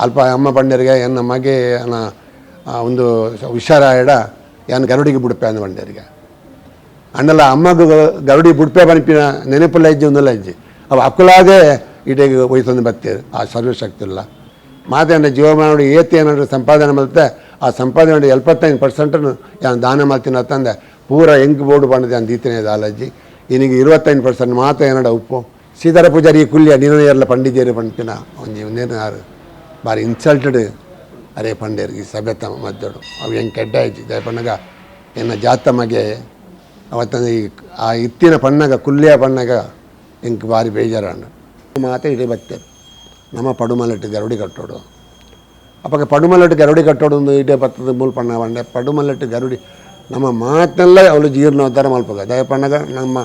ಅಲ್ಪ ಅಮ್ಮ ಪಂಡರಿಗೆ ಎನ್ನ ಮಗೆ ಒಂದು ಹುಷಾರಾಯಡ ಯಾನು ಗರುಡಿಗೆ ಬಿಡ್ಪೆ ಅಂದ ಪಂಡರಿಗೆ ಅಣ್ಣಲ್ಲ ಅಮ್ಮಗೂ ಗರುಡಿ ಬಿಡ್ಪೆ ಬನಿಪಿನ ನೆನಪುಲ್ಲ ಇಜ್ಜಿ ಒಂದಲ್ಲ ಇಜ್ಜಿ ಅವು ಅಕ್ಕುಲಾಗೆ ಇಟೇಗೆ ಒಯ್ತಂದು ಬರ್ತೇವೆ ಆ ಸರ್ವಶಕ್ತಿ ಇಲ್ಲ ಮಾತೇನ ಜೀವಮಾನೋಡು ಏತಿ ಏನಾದ್ರು ಸಂಪಾದನೆ ಮಲ್ತೆ ಆ ಸಂಪಾದನೆ 75% ಯಾನು ದಾನ ಮಾಡ್ತೀನಿ ಅಂತಂದೆ ಪೂರ ಎಂಕ್ ಬೋರ್ಡು ಬಂದಿದೆ ಅಂತ ಈತನೇ ದಾಲಜ್ಜಿ ಇನಿಗೆ 25% ಮಾತ ಏನಡ ಉಪ್ಪು ಸೀತಾರ ಪೂಜಾರಿ ಕುಲ್ಯ ನೀನೆಲ್ಲ ಪಂಡಿತೇರು ಪಂಪಿನ ಒಂಜಿ ಒಂದೇನು ಯಾರು ಬಾರಿ ಇನ್ಸಲ್ಟೆಡ್ ಅರೇ ಪಂಡೇರಿಗೆ ಸಭ್ಯತ ಮದ್ದೋಡು ಅವು ಹೆಂಗೆ ಕೆಡ್ಡ ಆಯ್ತು ದಯಪಣ್ಣಗ ಎನ್ನ ಜಾತ ಮಗೆ ಅವತ್ತಂದು ಈ ಆ ಇತ್ತಿನ ಪಣ್ಣಗ ಕುಲ್ಯ ಪಣ್ಣಗ ಹೆಂಗೆ ಭಾರಿ ಬೇಜಾರಾಂಡ ಮಾತ ಇಡೀ ಬರ್ತೇವೆ ನಮ್ಮ ಪಡುಮಲೆಟ್ಟು ಗರುಡಿ ಕಟ್ಟೋಡು ಅಪ್ಪ ಪಡುಮಲೆಟ್ಟು ಗರುಡಿ ಕಟ್ಟೋಡು ಒಂದು ಇಡೇ ಬರ್ತದೆ ಮೂಲ ಪಣ್ಣ ಬಂಡೆ ಪಡುಮಲೆಟ್ಟು ಗರುಡಿ ನಮ್ಮ ಮಾತನ್ನೆಲ್ಲ ಅವಳು ಜೀರ್ಣೋದ್ಧಾರ ಮಲ್ಪಗ ದಯಪಣ್ಣಗ ನಮ್ಮ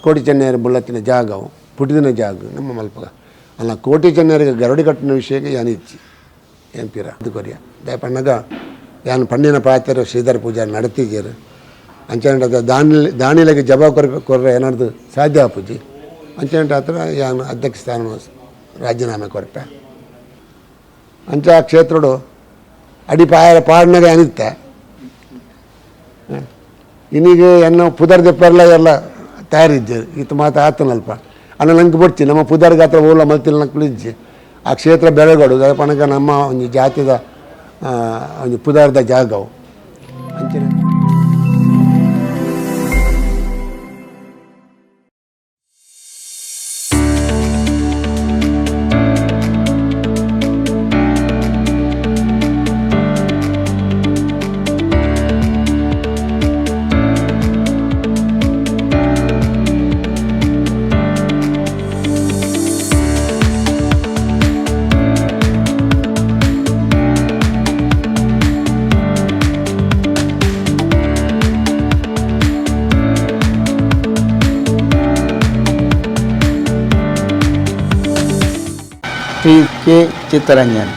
ಕೋಟಿ ಚೆನ್ನೈಯರ ಬುಳ್ಳತ್ತಿನ ಜಾಗವು ಪುಟಿದಿನ ಜಾಗ ನಮ್ಮ ಮಲ್ಪಗ ಅಲ್ಲ ಕೋಟಿ ಚೆನ್ನೈರಿಗೆ ಗರುಡಿ ಕಟ್ಟಿನ ವಿಷಯಕ್ಕೆ ಯಾನು ಇಚ್ಚಿ ಏನು ಪೀರ ಅದು ಕೊರಿಯ ದಯಪಣ್ಣಗ ಯಾನು ಪಣ್ಣಿನ ಪಾತ್ರ ಶ್ರೀಧರ ಪೂಜೆ ನಡತಿಗೇರು ಅಂಚೆಂಟದ ದಾನಿಲೆಗೆ ಜಬ ಕೊರ್ರೆ ಏನಾದ್ರು ಸಾಧ್ಯ ಪೂಜಿ ಅಂಚೆಂಟ ಹತ್ರ ಯಾನು ಅಧ್ಯಕ್ಷ ಸ್ಥಾನ ರಾಜೀನಾಮೆ ಕೊರಪೆ ಅಂಚ ಕ್ಷೇತ್ರಡು ಅಡಿಪಾಯ ಪಾಡ್ನಾಗ ಏನಿತ್ತೆ ಇನ್ನೀಗ ಎನ್ನ ಪುದರ್ ದೆಪ್ಪೆಲ್ಲ ಎಲ್ಲ ತಯಾರಿದ್ದೆ ಈತ ಮಾತು ಆತನಲ್ಪ ಅನ್ನ ನಂಗೆ ಬಿಡ್ತಿ ನಮ್ಮ ಪುದರ್ಗೆ ಹತ್ರ ಓಲ ಮಲ್ತಿಲ್ಲ ನಂಗೆ ಇಜ್ಜಿ ಆ ಕ್ಷೇತ್ರ ಬೆಳಗೋಡು ದಯಪಣಗ ನಮ್ಮ ಒಂದು ಜಾತಿದ ಒಂದು ಪುದರ್ದ ಜಾಗವು ಅಂಚೆ श्री के चित्तरंजन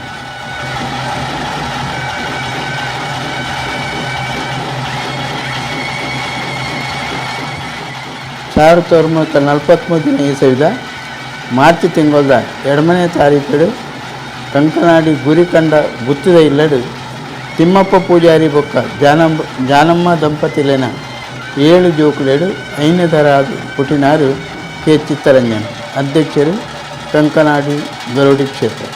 ಸಾವಿರದ 1943 ಇಸವಿದ ಮಾರ್ಚ್ ತಿಂಗಳ 2ನೇ ತಾರೀಕು ಕಂಕನಾಡಿ ಗುರಿಕಂಡ ಗುತ್ತಿದ ಇಲ್ಲಡು ತಿಮ್ಮಪ್ಪ ಪೂಜಾರಿ ಬೊಕ್ಕ ಜಾನಮ್ಮ ದಂಪತಿಲೇನ 7 ಜೋಕುಲೆಡು 5ನೇ ತರಹದ ಪುಟಿನಾರು ಕೆ ಚಿತ್ತರಂಜನ್ ಅಧ್ಯಕ್ಷರು ಕಂಕನಾಡಿ ಗರುಡಿ ಕ್ಷೇತ್ರ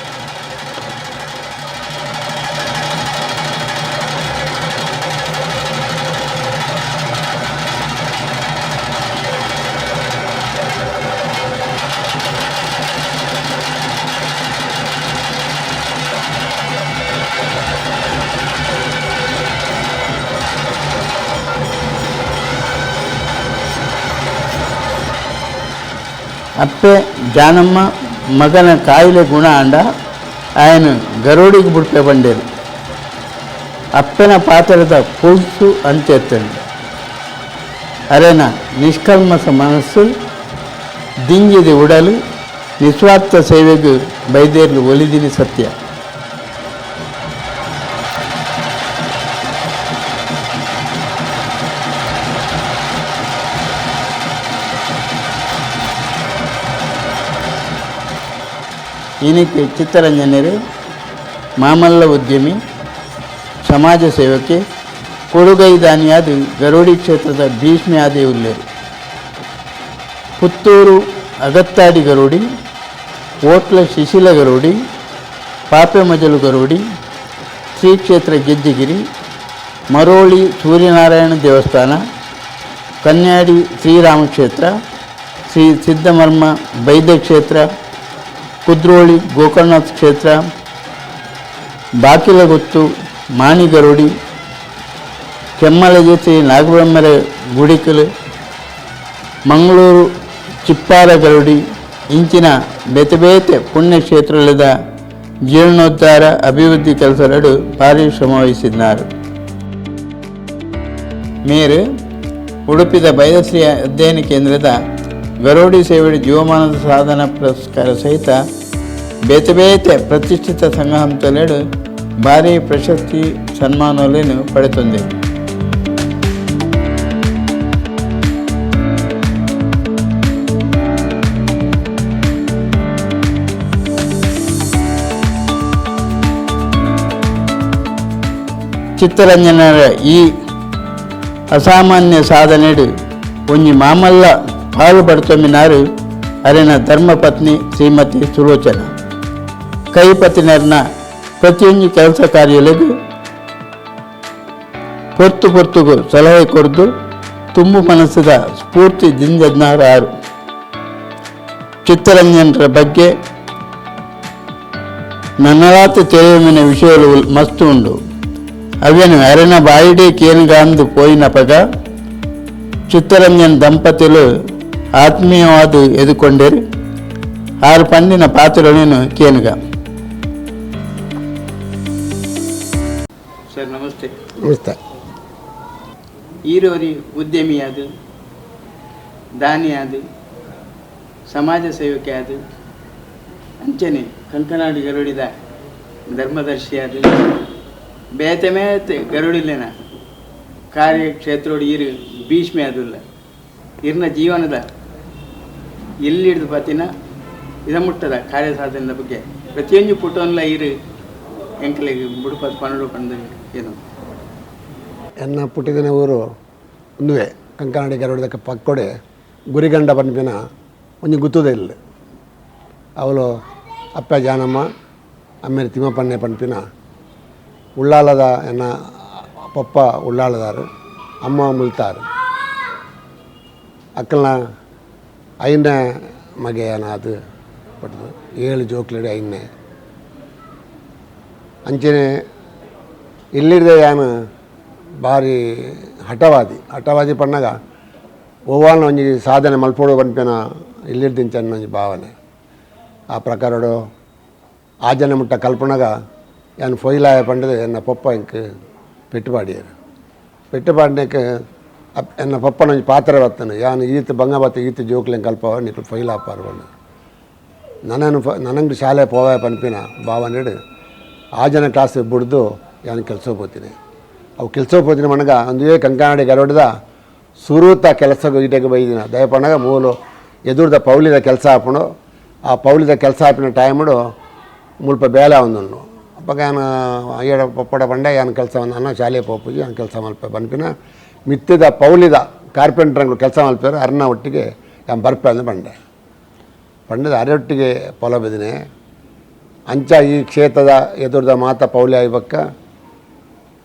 ಅಪ್ಪೆ ಜಾನಮ್ಮ ಮಗನ ಕಾಯಿಲೆ ಗುಣ ಅಂಡ ఆయన ಗರುಡಿಗೆ ಬಿಡ್ಪೆ ಬಂಡೇರು ಅಪ್ಪನ ಪಾತ್ರದ ಪುಲ್ಸು ಅಂತೆತ್ತಂಡು ಅರೆನ ನಿಷ್ಕಲ್ಮಸ ಮನಸ್ಸು ದಿಂಗಿದ ಉಡಲು ನಿಸ್ವಾರ್ಥ ಸೇವೆಗೂ ಬೈದೇರ್ಲು ಒಲಿದಿನಿ ಸತ್ಯ ಇನಿಕ್ಕೆ ಚಿತ್ತರಂಜನರು ಮಾಮಲ್ಲ ಉದ್ಯಮಿ ಸಮಾಜ ಸೇವಕಿ ಕೊಡುಗೈದಾನಿಯಾದ ಗರುಡಿ ಕ್ಷೇತ್ರದ ಭೀಷ್ಮಿ ಆದಿ ಉಲ್ಲೇರು ಪುತ್ತೂರು ಅಗತ್ತಾಡಿ ಗರುಡಿ ಓಟ್ಲ ಶಿಶಿಲ ಗರುಡಿ ಪಾಪೆ ಮಜಲು ಗರುಡಿ ಶ್ರೀ ಕ್ಷೇತ್ರ ಗೆಜ್ಜಿಗಿರಿ ಮರೋಳಿ ಸೂರ್ಯನಾರಾಯಣ ದೇವಸ್ಥಾನ ಕನ್ಯಾಡಿ ಶ್ರೀರಾಮ ಕ್ಷೇತ್ರ ಶ್ರೀ ಸಿದ್ಧಮರ್ಮ ಬೈದ್ಯ ಕ್ಷೇತ್ರ ಕುದ್ರೋಳಿ ಗೋಕರ್ಣನಾಥ್ ಕ್ಷೇತ್ರ ಬಾಕಿಲಗುತ್ತು ಮಾಣಿಗರುಡಿ ಕೆಮ್ಮಲಗಿ ಶ್ರೀ ನಾಗಬ್ರಹ್ಮರ ಗುಡಿಕಲು ಮಂಗಳೂರು ಚಿಪ್ಪಾರ ಗರುಡಿ ಇಂಚಿನ ಬೇತೆ ಪುಣ್ಯಕ್ಷೇತ್ರಗಳದ ಜೀರ್ಣೋದ್ಧಾರ ಅಭಿವೃದ್ಧಿ ಕೆಲಸಗಳು ಭಾರಿ ಶ್ರಮವಹಿಸಿದ್ದಾರೆ. ಮೇರು ಉಡುಪಿದ ಬೈದಶ್ರೀ ಅಧ್ಯಯನ ಕೇಂದ್ರದ ಗರುಡಿ ಸೇವೆಯ ಜೀವಮಾನದ ಸಾಧನ ಪುರಸ್ಕಾರ ಸಹಿತ ಬೇತೆ ಪ್ರತಿಷ್ಠಿತ ಸಂಘ ಹಂತಲೆಡು ಭಾರಿ ಪ್ರಶಸ್ತಿ ಸನ್ಮಾನಗಳನ್ನು ಪಡೆತಂದೆ. ಚಿತ್ತರಂಜನರ ಈ ಅಸಾಮಾನ್ಯ ಸಾಧನೆಡು ಒಂಜಿ ಮಾಮಲ್ಲ ಪಾಲು ಪಡ್ತೊಮ್ಮಿನಾರು ಅರೆನ ಧರ್ಮಪತ್ನಿ ಶ್ರೀಮತಿ ಸುಲೋಚನ ಕೈಪತಿನರ್ನ ಪ್ರತಿಯೊಂದು ಕೆಲಸ ಕಾರ್ಯಗಳಿಗೂ ಪೊರ್ತುಗೂ ಸಲಹೆ ಕೊಡ್ದು ತುಂಬು ಮನಸ್ಸಿದ ಸ್ಫೂರ್ತಿ ದಿಂದಜ್ಞಾರು ಚಿತ್ತರಂಜನರ ಬಗ್ಗೆ ನನ್ನಲಾತ ತಿಳಿಯುವಿನ ವಿಷಯಗಳು ಮಸ್ತು ಉಂಡು ಅವೇನು ಅರೆನ ಬಾಯಿಡೆ ಕೇನುಗಾಂದು ಪೋಯಿನ ಪಗ ಚಿತ್ತರಂಜನ್ ದಂಪತಿಗಳು ಆತ್ಮೀಯವಾದ ಎದುಕೊಂಡರು ಆರು ಪಂಡಿನ ಪಾತ್ರಗಳೇನು ಕೇನುಗ. ಸರ್ ನಮಸ್ತೆ. ನಮಸ್ತೆ. ಈರೋರಿ ಉದ್ಯಮಿಯಾದ ದಾನಿಯಾದ ಸಮಾಜ ಸೇವಕಿ ಆದ ಅಂಚನೆ ಕಂಕನಾಡು ಗರುಡಿದ ಧರ್ಮದರ್ಶಿಯಾದ ಬೇತೆ ಮೇತೆ ಗರುಡಿಲಿನ ಕಾರ್ಯಕ್ಷೇತ್ರೋಡು ಈರು ಭೀಷ್ಮೆ ಆದಿಲ್ಲ ಇರ್ನ ಜೀವನದ ಎಲ್ಲಿಡ್ದು ಪತಿನ ಇದಮುಟ್ಟದ ಕಾರ್ಯ ಸಾಧನೆಯ ಬಗ್ಗೆ ಪ್ರತಿಯೊಂದು ಪುಟವನ್ನೆಲ್ಲ ಈರು ಎಂಕಲಿಗೆ ಬುಡುಪದ ಪನ್ನಡು ಪಂದು ಏನು ಎನ್ನ ಪುಟ್ಟಿದಿನ ಊರು ಒಂದುವೆ ಕಂಕನಾಡಿ ಗರುಡದಕ್ಕೆ ಪಕ್ಕೊಡೆ ಗುರಿಗಂಡ ಪನ್ಪಿನ ಒಂದು ಗುತ್ತುದೇ ಇಲ್ಲ ಅವಳು ಅಪ್ಪ ಜಾನಮ್ಮ ಆಮೇಲೆ ತಿಮ್ಮಪ್ಪಣ್ಣೆ ಪನ್ಪಿನ ಉಳ್ಳಾಲದ ಎನ್ನ ಪಪ್ಪ ಉಳ್ಳಾಳದಾರು ಅಮ್ಮ ಮುಲ್ತಾರು ಅಕ್ಕಲ್ನ ಐನೇ ಮಗೆ ಅದು ಪಟ್ಟದು 7 ಜೋಕ್ಲಡಿ ಐನೇ ಅಂಚನೆ ಇಲ್ಲಿಡ್ದೆ ಯಾನು ಭಾರಿ ಹಠವಾದಿ ಪಣ್ಣಾಗ ಓವಾನ ಒಂಜಿ ಸಾಧನೆ ಮಲ್ಪೋಡು ಪನ್ಪೇನ ಇಲ್ಲಿಡ್ದಿಂಚನ್ನ ಒಂಜಿ ಭಾವನೆ ಆ ಪ್ರಕಾರಡು ಆಜನ ಮುಟ್ಟ ಕಲ್ಪನಾಗ ಯಾನು ಫೊಯ್ಲಾಯ ಪಂಡದು ಎನ್ನ ಪಪ್ಪ ಇಂಕ್ ಪೆಟ್ಟು ಪಾಡ್ನೇಕ್ಕೆ ಎನ್ನ ಪಪ್ಪನ ಒಂಜಿ ಪಾತ್ರ ಬರ್ತನೆ ಯಾನು ಈತ ಬಂಗ ಬತ್ತ ಈತ ಜೋಕ್ಲೆಂಗೆ ಕಲ್ಪವ ನಿಕ್ಲು ಫೊಯ್ಲಾಪಾರು ಬಂದು ನನಗೆ ಶಾಲೆ ಪೋವಾಯ ಪನ್ಪಿನ ಭಾವನೆಡು ಆಜನ ಕ್ಲಾಸ್ ಬಿಡ್ದು ಯಾನು ಕೆಲಸ ಹೋಗ್ತೀನಿ ಅವು ಕೆಲಸ ಹೋಗ್ತೀನಿ ಮನಗ ಒಂದೇ ಕಂಕನಾಡಿ ಗರೋಡ್ದ ಸುರೂತ ಕೆಲಸ ಈಟೆಗೆ ಬೈದಿನ ದಯಪಣ್ಣಗ ಮೂಲು ಎದುರ್ದ ಪೌಲಿದ ಕೆಲಸ ಹಾಪಣು ಆ ಪೌಲಿದ ಕೆಲಸ ಹಾಪಿನ ಟೈಮಡು ಮುಲ್ಪ ಬೇಲೆ ಒಂದನ್ನು ಅಪ್ಪಾಗ ಏನು ಏಡ ಪಪ್ಪಡ ಬಂಡೆ ಏನು ಕೆಲಸ ಅನ್ನ ಶಾಲೆ ಪೋಪುಜಿ ಏನು ಕೆಲಸ ಮಲ್ಪ ಬನ್ಪಿನ ಮಿತ್ತಿದ ಪೌಲಿದ ಕಾರ್ಪೆಂಟ್ರಂಗಳು ಕೆಲಸ ಮಲ್ಪಾರು ಅರ್ನ ಒಟ್ಟಿಗೆ ಏನು ಬರ್ಪೆ ಅಂದು ಪಂಡದ ಅರೆಯೊಟ್ಟಿಗೆ ಪೊಲ ಬೆದಿನೆ ಅಂಚ ಈ ಕ್ಷೇತ್ರದ ಎದುರ್ದ ಮಾತ ಪೌಲಿ ಆಯ್ಬಕ್ಕ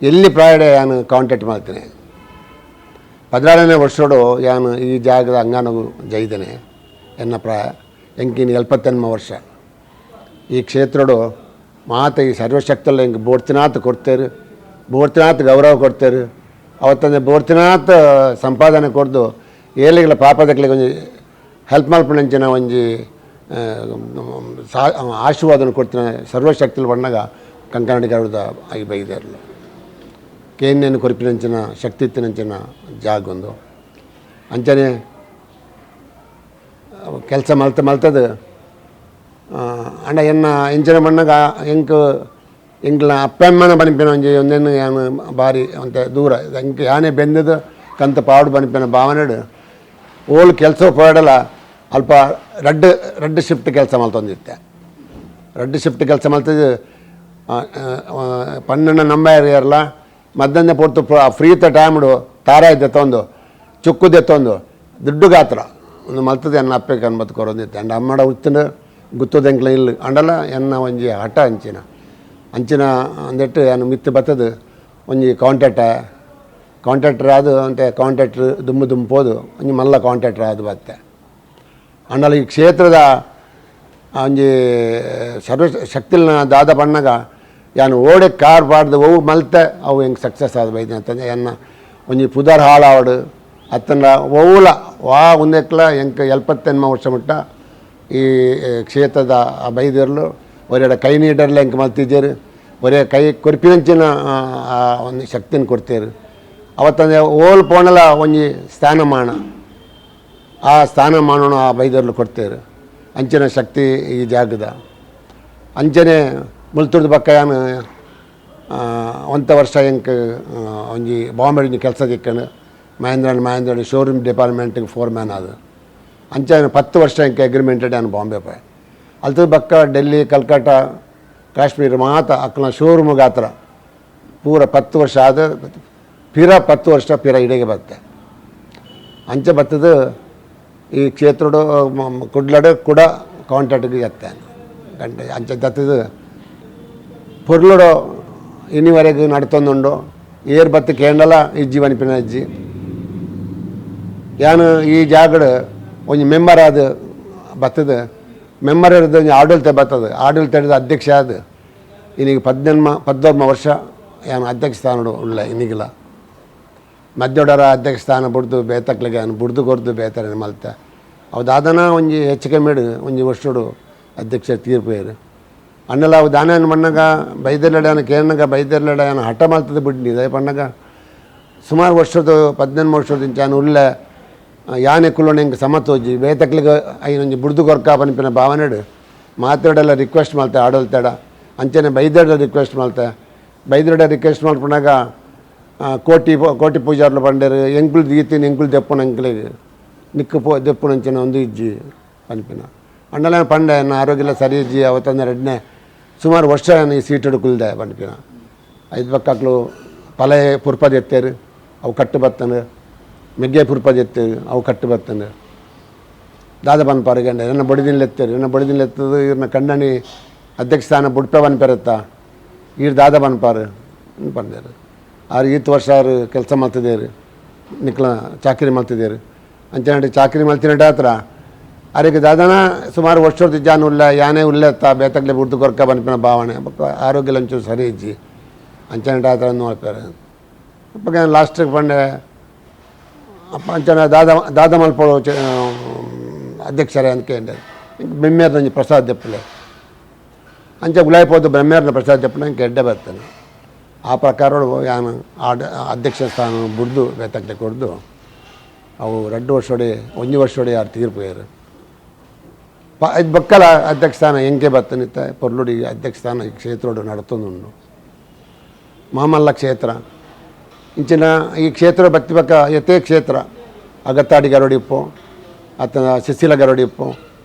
ಎಲ್ಲಿ ಪ್ರಾಯಡೆ ನಾನು ಕಾಂಟ್ಯಾಕ್ಟ್ ಮಾಡ್ತೀನಿ 16ನೇ ವರ್ಷೋಡು ಯಾನು ಈ ಜಾಗದ ಅಂಗಾನಗು ಜೈದನೆ ಎನ್ನ ಪ್ರಾಯ ಎಂಕಿನ 78 ವರ್ಷ ಈ ಕ್ಷೇತ್ರಡು ಮಾತ ಈ ಸರ್ವಶಕ್ತಲ್ಲ ಹೆಂಗೆ ಬೋಡ್ತಿನಾಥ್ ಕೊಡ್ತೇರು ಬೋಡ್ತಿನಾಥ್ ಗೌರವ ಕೊಡ್ತೇರು ಅವತ್ತಂದ್ರೆ ಬೋಡ್ತಿನಾಥ್ ಸಂಪಾದನೆ ಕೊಡ್ದು ಏಳಿಗಳ ಪಾಪದಕ್ಲಿಗೆ ಒಂಜಿ ಹೆಲ್ಪ್ ಮಲ್ಪಣಂಚಿನ ಒಂಜಿ ಆಶೀರ್ವಾದನ ಕೊಡ್ತೀನಿ ಸರ್ವಶಕ್ತಿಲಿ ಬಣ್ಣಾಗ ಕಂಕನಾಡಿ ಗರುಡ ಆಗಿ ಬೈದಾರಲ್ಲ ಕೇನ್ನೇನು ಕೊರಿಪಿನಂಚಿನ ಶಕ್ತಿ ಇತ್ತಿನಂಚಿನ ಜಾಗ ಒಂದು ಅಂಚನೆ ಕೆಲಸ ಮಲ್ತದು ಅಂಡ ಎನ್ನ ಇಂಚಿನ ಬಣ್ಣಗ ಎಂಕ್ಲ ಅಪ್ಪಮ್ಮನ ಬನಿಪಿನ ಒಂದೇನು ಯಾನು ಭಾರಿ ಅಂತ ದೂರ ಎಂಕ್ ಯಾನೇ ಬೆಂದದು ಕಂತ ಪಾಡು ಬನಿಪಿನ ಭಾವನೆಡು ಓಲ್ ಕೆಲಸ ಪೋಡಲ್ಲ ಅಲ್ಪ ರೆಡ್ ಶಿಫ್ಟ್ ಕೆಲಸ ಮಲ್ತೊಂದಿತ್ತೆ ರೆಡ್ ಶಿಫ್ಟ್ ಕೆಲಸ ಮಲ್ತದ್ದು 12 ನಂಬರ್ ಇರಲ್ಲ ಮಧ್ಯಾಹ್ನ ಪೊರ್ತು ಫ್ರೀತ ಟೈಮ್ಡು ತಾರ ಎತ್ತೊಂದು ಚುಕ್ಕುದು ಎತ್ತೊಂದು ದುಡ್ಡು ಗಾತ್ರ ಒಂದು ಮಲ್ತದೆ ಎನ್ನ ಅಪ್ಪಕ್ಕೆ ಅನ್ಬತ್ತು ಕೊರೊಂದಿತ್ತೆ ಅಂಡ ಅಮ್ಮಡ ಉತ್ತಿನ ಗುತ್ತೋದೆಂಕ್ಲ ಇಲ್ಲ ಅಂಡಲ್ಲ ಎನ್ನ ಒಂಜಿ ಹಠ ಅಂಚಿನ ಅಂದೆಟ್ಟು ಏನು ಮಿತ್ತು ಬತ್ತದು ಒಂಜಿ ಕಾಂಟ್ರಾಕ್ಟರ್ ಆದು ಅಂತೆ ಕಾಂಟ್ರಾಕ್ಟ್ರ್ ದುಮ್ಮು ಪೋದು ಒಂಜಿ ಮಲ್ಲ ಕಾಂಟ್ರಾಕ್ಟರ್ ಆದು ಬತ್ತೆ ಅಂಡಲ್ಲ ಈ ಕ್ಷೇತ್ರದ ಒಂಜಿ ಸರ್ವಶಕ್ತಿಲ್ನ ದಾದ ಬಣ್ಣಗ ಯಾನು ಓಡೆ ಕಾರ್ ಪಾಡ್ದು ಅವು ಮಲ್ತೆ ಅವು ಹೆಂಗೆ ಸಕ್ಸಸ್ ಆದ ಬೈದಿನ ಅಂತಂದ್ರೆ ಎನ್ನ ಒಂಜಿ ಪುದರ್ ಹಾಳಾವಡು ಅತ್ತಂಡ ಒವ್ಲ ವಾ ಒಂದೆಕ್ಲ ಎಂಕ್ 78 ವರ್ಷ ಮುಟ್ಟ ಈ ಕ್ಷೇತ್ರದ ಆ ಬೈದಿರ್ಲು ಒರೆಡ ಕೈ ನೀಡರ್ಲೆ ಎಂಕ್ ಮಲ್ತಿದ್ದೇರು ಒರೇ ಕೈ ಕೊರ್ಪಿನಂಚಿನ ಒಂದು ಶಕ್ತಿನ ಕೊಡ್ತೇರು ಅವತ್ತಂದ್ರೆ ಓಲ್ ಪೋಣಲ ಒಂಜಿ ಸ್ಥಾನಮಾನ ಆ ಸ್ಥಾನಮಾನನು ಆ ಬೈದರ್ಲು ಕೊಡ್ತೇರು ಅಂಚಿನ ಶಕ್ತಿ ಈ ಜಾಗದ ಅಂಚನೆ ಮುಲ್ತುರ್ದು ಪಕ್ಕ ಯಾನು ಒಂತ ವರ್ಷ ಎಂಕ್ ಒಂಜಿ ಬಾಂಬೆ ಕೆಲಸ ದಿಕ್ಕನು ಮಹೇಂದ್ರ ಶೋರೂಮ್ ಡಿಪಾರ್ಟ್ಮೆಂಟಿಗೆ ಫೋರ್ಮ್ಯಾನ್ ಅದು ಅಂಚನೆ 10 ವರ್ಷ ಎಂಕ್ ಅಗ್ರಿಮೆಂಟೆಡ್ ನಾನು ಬಾಂಬೆ ಪೋಯ್ ಅಲ್ತದ ಪಕ್ಕ ಡೆಲ್ಲಿ ಕಲ್ಕಟ್ಟ ಕಾಶ್ಮೀರ ಮಾತ ಅಕ್ಕನ ಶೋರೂಮ್ ಗಾತ್ರ ಪೂರ 10 ವರ್ಷ ಆದ ಪಿರ 10 ವರ್ಷ ಪಿರ ಇಡೆಗೆ ಬತ್ತೆ ಅಂಚೆ ಬತ್ತದ ಈ ಕ್ಷೇತ್ರಡು ಕುಡ್ಲಡು ಕೂಡ ಕಾಂಟ್ರಾಕ್ಟ್ಗೆ ಎತ್ತೆ ಗಂಟೆ ಅಂಚೆ ದತ್ತದ ಪೊರ್ಲುಡು ಇನ್ನಿವರೆಗೆ ನಡ್ತೊಂದುಂಡು ಏರ್ ಬತ್ತು ಕೇಂಡಲ ಇಜ್ಜಿ ವನಿಪಿನ ಇಜ್ಜಿ ಯಾನು ಈ ಜಾಗಡು ಒಂಜಿ ಮೆಂಬರ್ ಆದ ಬತ್ತದ ಮೆಂಬರ್ ಇರೋದು ಆಡಳಿತ ಬರ್ತದೆ ಆಡಳಿತ ಹಿಡಿದು ಅಧ್ಯಕ್ಷ ಆದ ಇನ್ನೀಗ 14 ವರ್ಷ ಏನು ಅಧ್ಯಕ್ಷ ಸ್ಥಾನ ಉಳ್ಳ ಇನ್ನೀಗಿಲ್ಲ ಮಧ್ಯೊಡರ ಅಧ್ಯಕ್ಷ ಸ್ಥಾನ ಬಿಡ್ದು ಬೇತಕ್ಲಿಗೆ ಅವ್ನು ಬುಡ್ದು ಕೊಡ್ದು ಬೇತಾರೆ ಮಲ್ತೆ ಅದಾದನ ಒಂಜಿ ಹೆಚ್ಚು ಕಮ್ಮಿಡು ಒಂಜಿ ವರ್ಷಡು ಅಧ್ಯಕ್ಷ ತೀರ್ಪು ಏರು ಅನ್ನೆಲ್ಲ ಅವು ದಾನ ಮಣ್ಣಾಗ ಬೈದೆಲ್ಲಡ ಕೇರನಾಗ ಬೈದೆಲ್ಲಡ ಏನು ಹಠ ಮಾಡ್ತದೆ ಬಿಡ್ನಿದೆ ಪಣ್ಣಾಗ ಸುಮಾರು ವರ್ಷದ 14 ವರ್ಷದ ಇಂಚಾನು ಉಳ್ಳೆ ಯಾನೆ ಕುಲ್ಲೋಣ ಹಿಂಗೆ ಸಮತೋಜಿ ಬೇತಕ್ಲಿಗೆ ಐನೊಂಜಿ ಬುಡ್ದು ಕೊರ್ಕ ಪನಿಪಿನ ಭಾವನೆಡು ಮಾತಾಡೆಲ್ಲ ರಿಕ್ವೆಸ್ಟ್ ಮಾಡ್ತೆ ಆಡಲ್ತಾಡ ಅಂಚನೆ ಬೈದೆಡ ರಿಕ್ವೆಸ್ಟ್ ಮಾಡ್ತೆ ಬೈದೆಡ ರಿಕ್ವೆಸ್ಟ್ ಮಾಡ್ಕೊಂಡಾಗ ಕೋಟಿ ಪೂಜಾರ್ಲು ಬಂಡೇರು ಎಂಕುಲ್ ದೀತಿನ ಎಂಕುಲ್ ದೆಪ್ಪುನ ಅಂಕಲಿಗೆ ನಿಕ್ಕು ದೆಪ್ಪುನ ಅಂಚನೆ ಒಂದು ಇಜ್ಜಿ ಪನಿಪಿನ ಅಣ್ಣಲ ಪಂಡೆ ನನ್ನ ಆರೋಗ್ಯ ಸರಿ ಇಜ್ಜಿ ಅವತ್ತಂದ್ರೆ ಎರಡನೇ ಸುಮಾರು ವರ್ಷ ಈ ಸೀಟ್ ಹಿಡ್ಕುಲ್ದೆ ಪನಿಪಿನ 5 ಪಕ್ಕಲು ಪಲೆ ಪುರ್ಪದ ಎತ್ತೇರು ಅವು ಕಟ್ಟು ಬತ್ತನು ಮೆಗ್ಗೆ ಪುರ್ಪದ ಎತ್ತೇರು ಅವು ಕಟ್ಟು ಬತ್ತನು ದಾದ ಬನ್ಪಾರು ಗಂಡೆ ನನ್ನ ಬಡಿದಿನ ಎತ್ತೇರು ನನ್ನ ಬಡಿದಿನ ಎತ್ತದು ಇವ್ರನ್ನ ಕಂಡಣಿ ಅಧ್ಯಕ್ಷ ಸ್ಥಾನ ಬುಡ್ಪೆ ಬನ್ಪೆರತ್ತಾ ಇವ್ರು ದಾದ ಬನ್ಪಾರು ಬಂದೇರು ಆರು 20 ವರ್ಷ ಅವ್ರು ಕೆಲಸ ಮಾಡ್ತಿದ್ದೇರು ನಿಕ್ಲ ಚಾಕರಿ ಮಾಡ್ತಿದ್ದೇರು ಅಂಚೆ ಚಾಕರಿ ಮಾಡ್ತೀನಿ ಹತ್ರ ಅವರಿಗೆ ದಾದನ ಸುಮಾರು ವರ್ಷದ ಜಾನು ಉಲ್ಲ ಯಾನೇ ಉಲ್ಲೆತ್ತ ಬೇತಗ್ಲೆ ಬುಡ್ದು ಕೊರ್ಕ ಬನ್ಪಿನ ಭಾವನೆ ಆರೋಗ್ಯ ಒಂಚೂರು ಸರಿ ಇಜ್ಜಿ ಅಂಚನೆ ಹತ್ರ ನೋಡ್ತಾರೆ ಅಪ್ಪ ಲಾಸ್ಟಿಗೆ ಬಂಡೆ ಅಪ್ಪ ಅಂಚನೆ ದಾದ ಮಲ್ಪಳು ಅಧ್ಯಕ್ಷರೇ ಅಂತ ಕೇಳಿದೆ ಬೆಮ್ಮೇರ್ನ ಪ್ರಸಾದ್ ದೆಪ್ಪಲೆ ಅಂಚೆ ಗುಲಾಯಿಪೋದು ಬ್ರಹ್ಮೇರ್ನ ಪ್ರಸಾದ್ ದೆಪ್ಪಲೆ ಎಡ್ಡೆ ಬರ್ತಾನೆ ಆ ಪ್ರಕಾರ ಯಾನು ಅಧ್ಯಕ್ಷ ಸ್ಥಾನ ಬುಡ್ದು ಬೇತಕ್ಲೆ ಕೊಡ್ದು ಅವು 2 ವರ್ಷೋಡೆ 1 ವರ್ಷೋಡೆ ಯಾರು ತೀರ್ಪು ಏರು ಇದು ಬಕ್ಕಲ ಅಧ್ಯಕ್ಷ ಸ್ಥಾನ ಹೆಂಗೆ ಬರ್ತನಿತ್ತೆ ಪೊರ್ಲುಡಿ ಅಧ್ಯಕ್ಷ ಸ್ಥಾನ ಈ ಕ್ಷೇತ್ರೋಡು ನಡ್ತೊಂದುಂಡು ಮಾಮಲ್ಲ ಕ್ಷೇತ್ರ ಇಂಚಿನ ಈ ಕ್ಷೇತ್ರ ಬತ್ತಿ ಬಕ್ಕ ಯಥೇ ಕ್ಷೇತ್ರ ಅಗತ್ತಾಡಿ ಗರುಡಿಪ್ಪು ಅಥವಾ ಶಿಶಿಲ ಗರುಡಿಪ್ಪು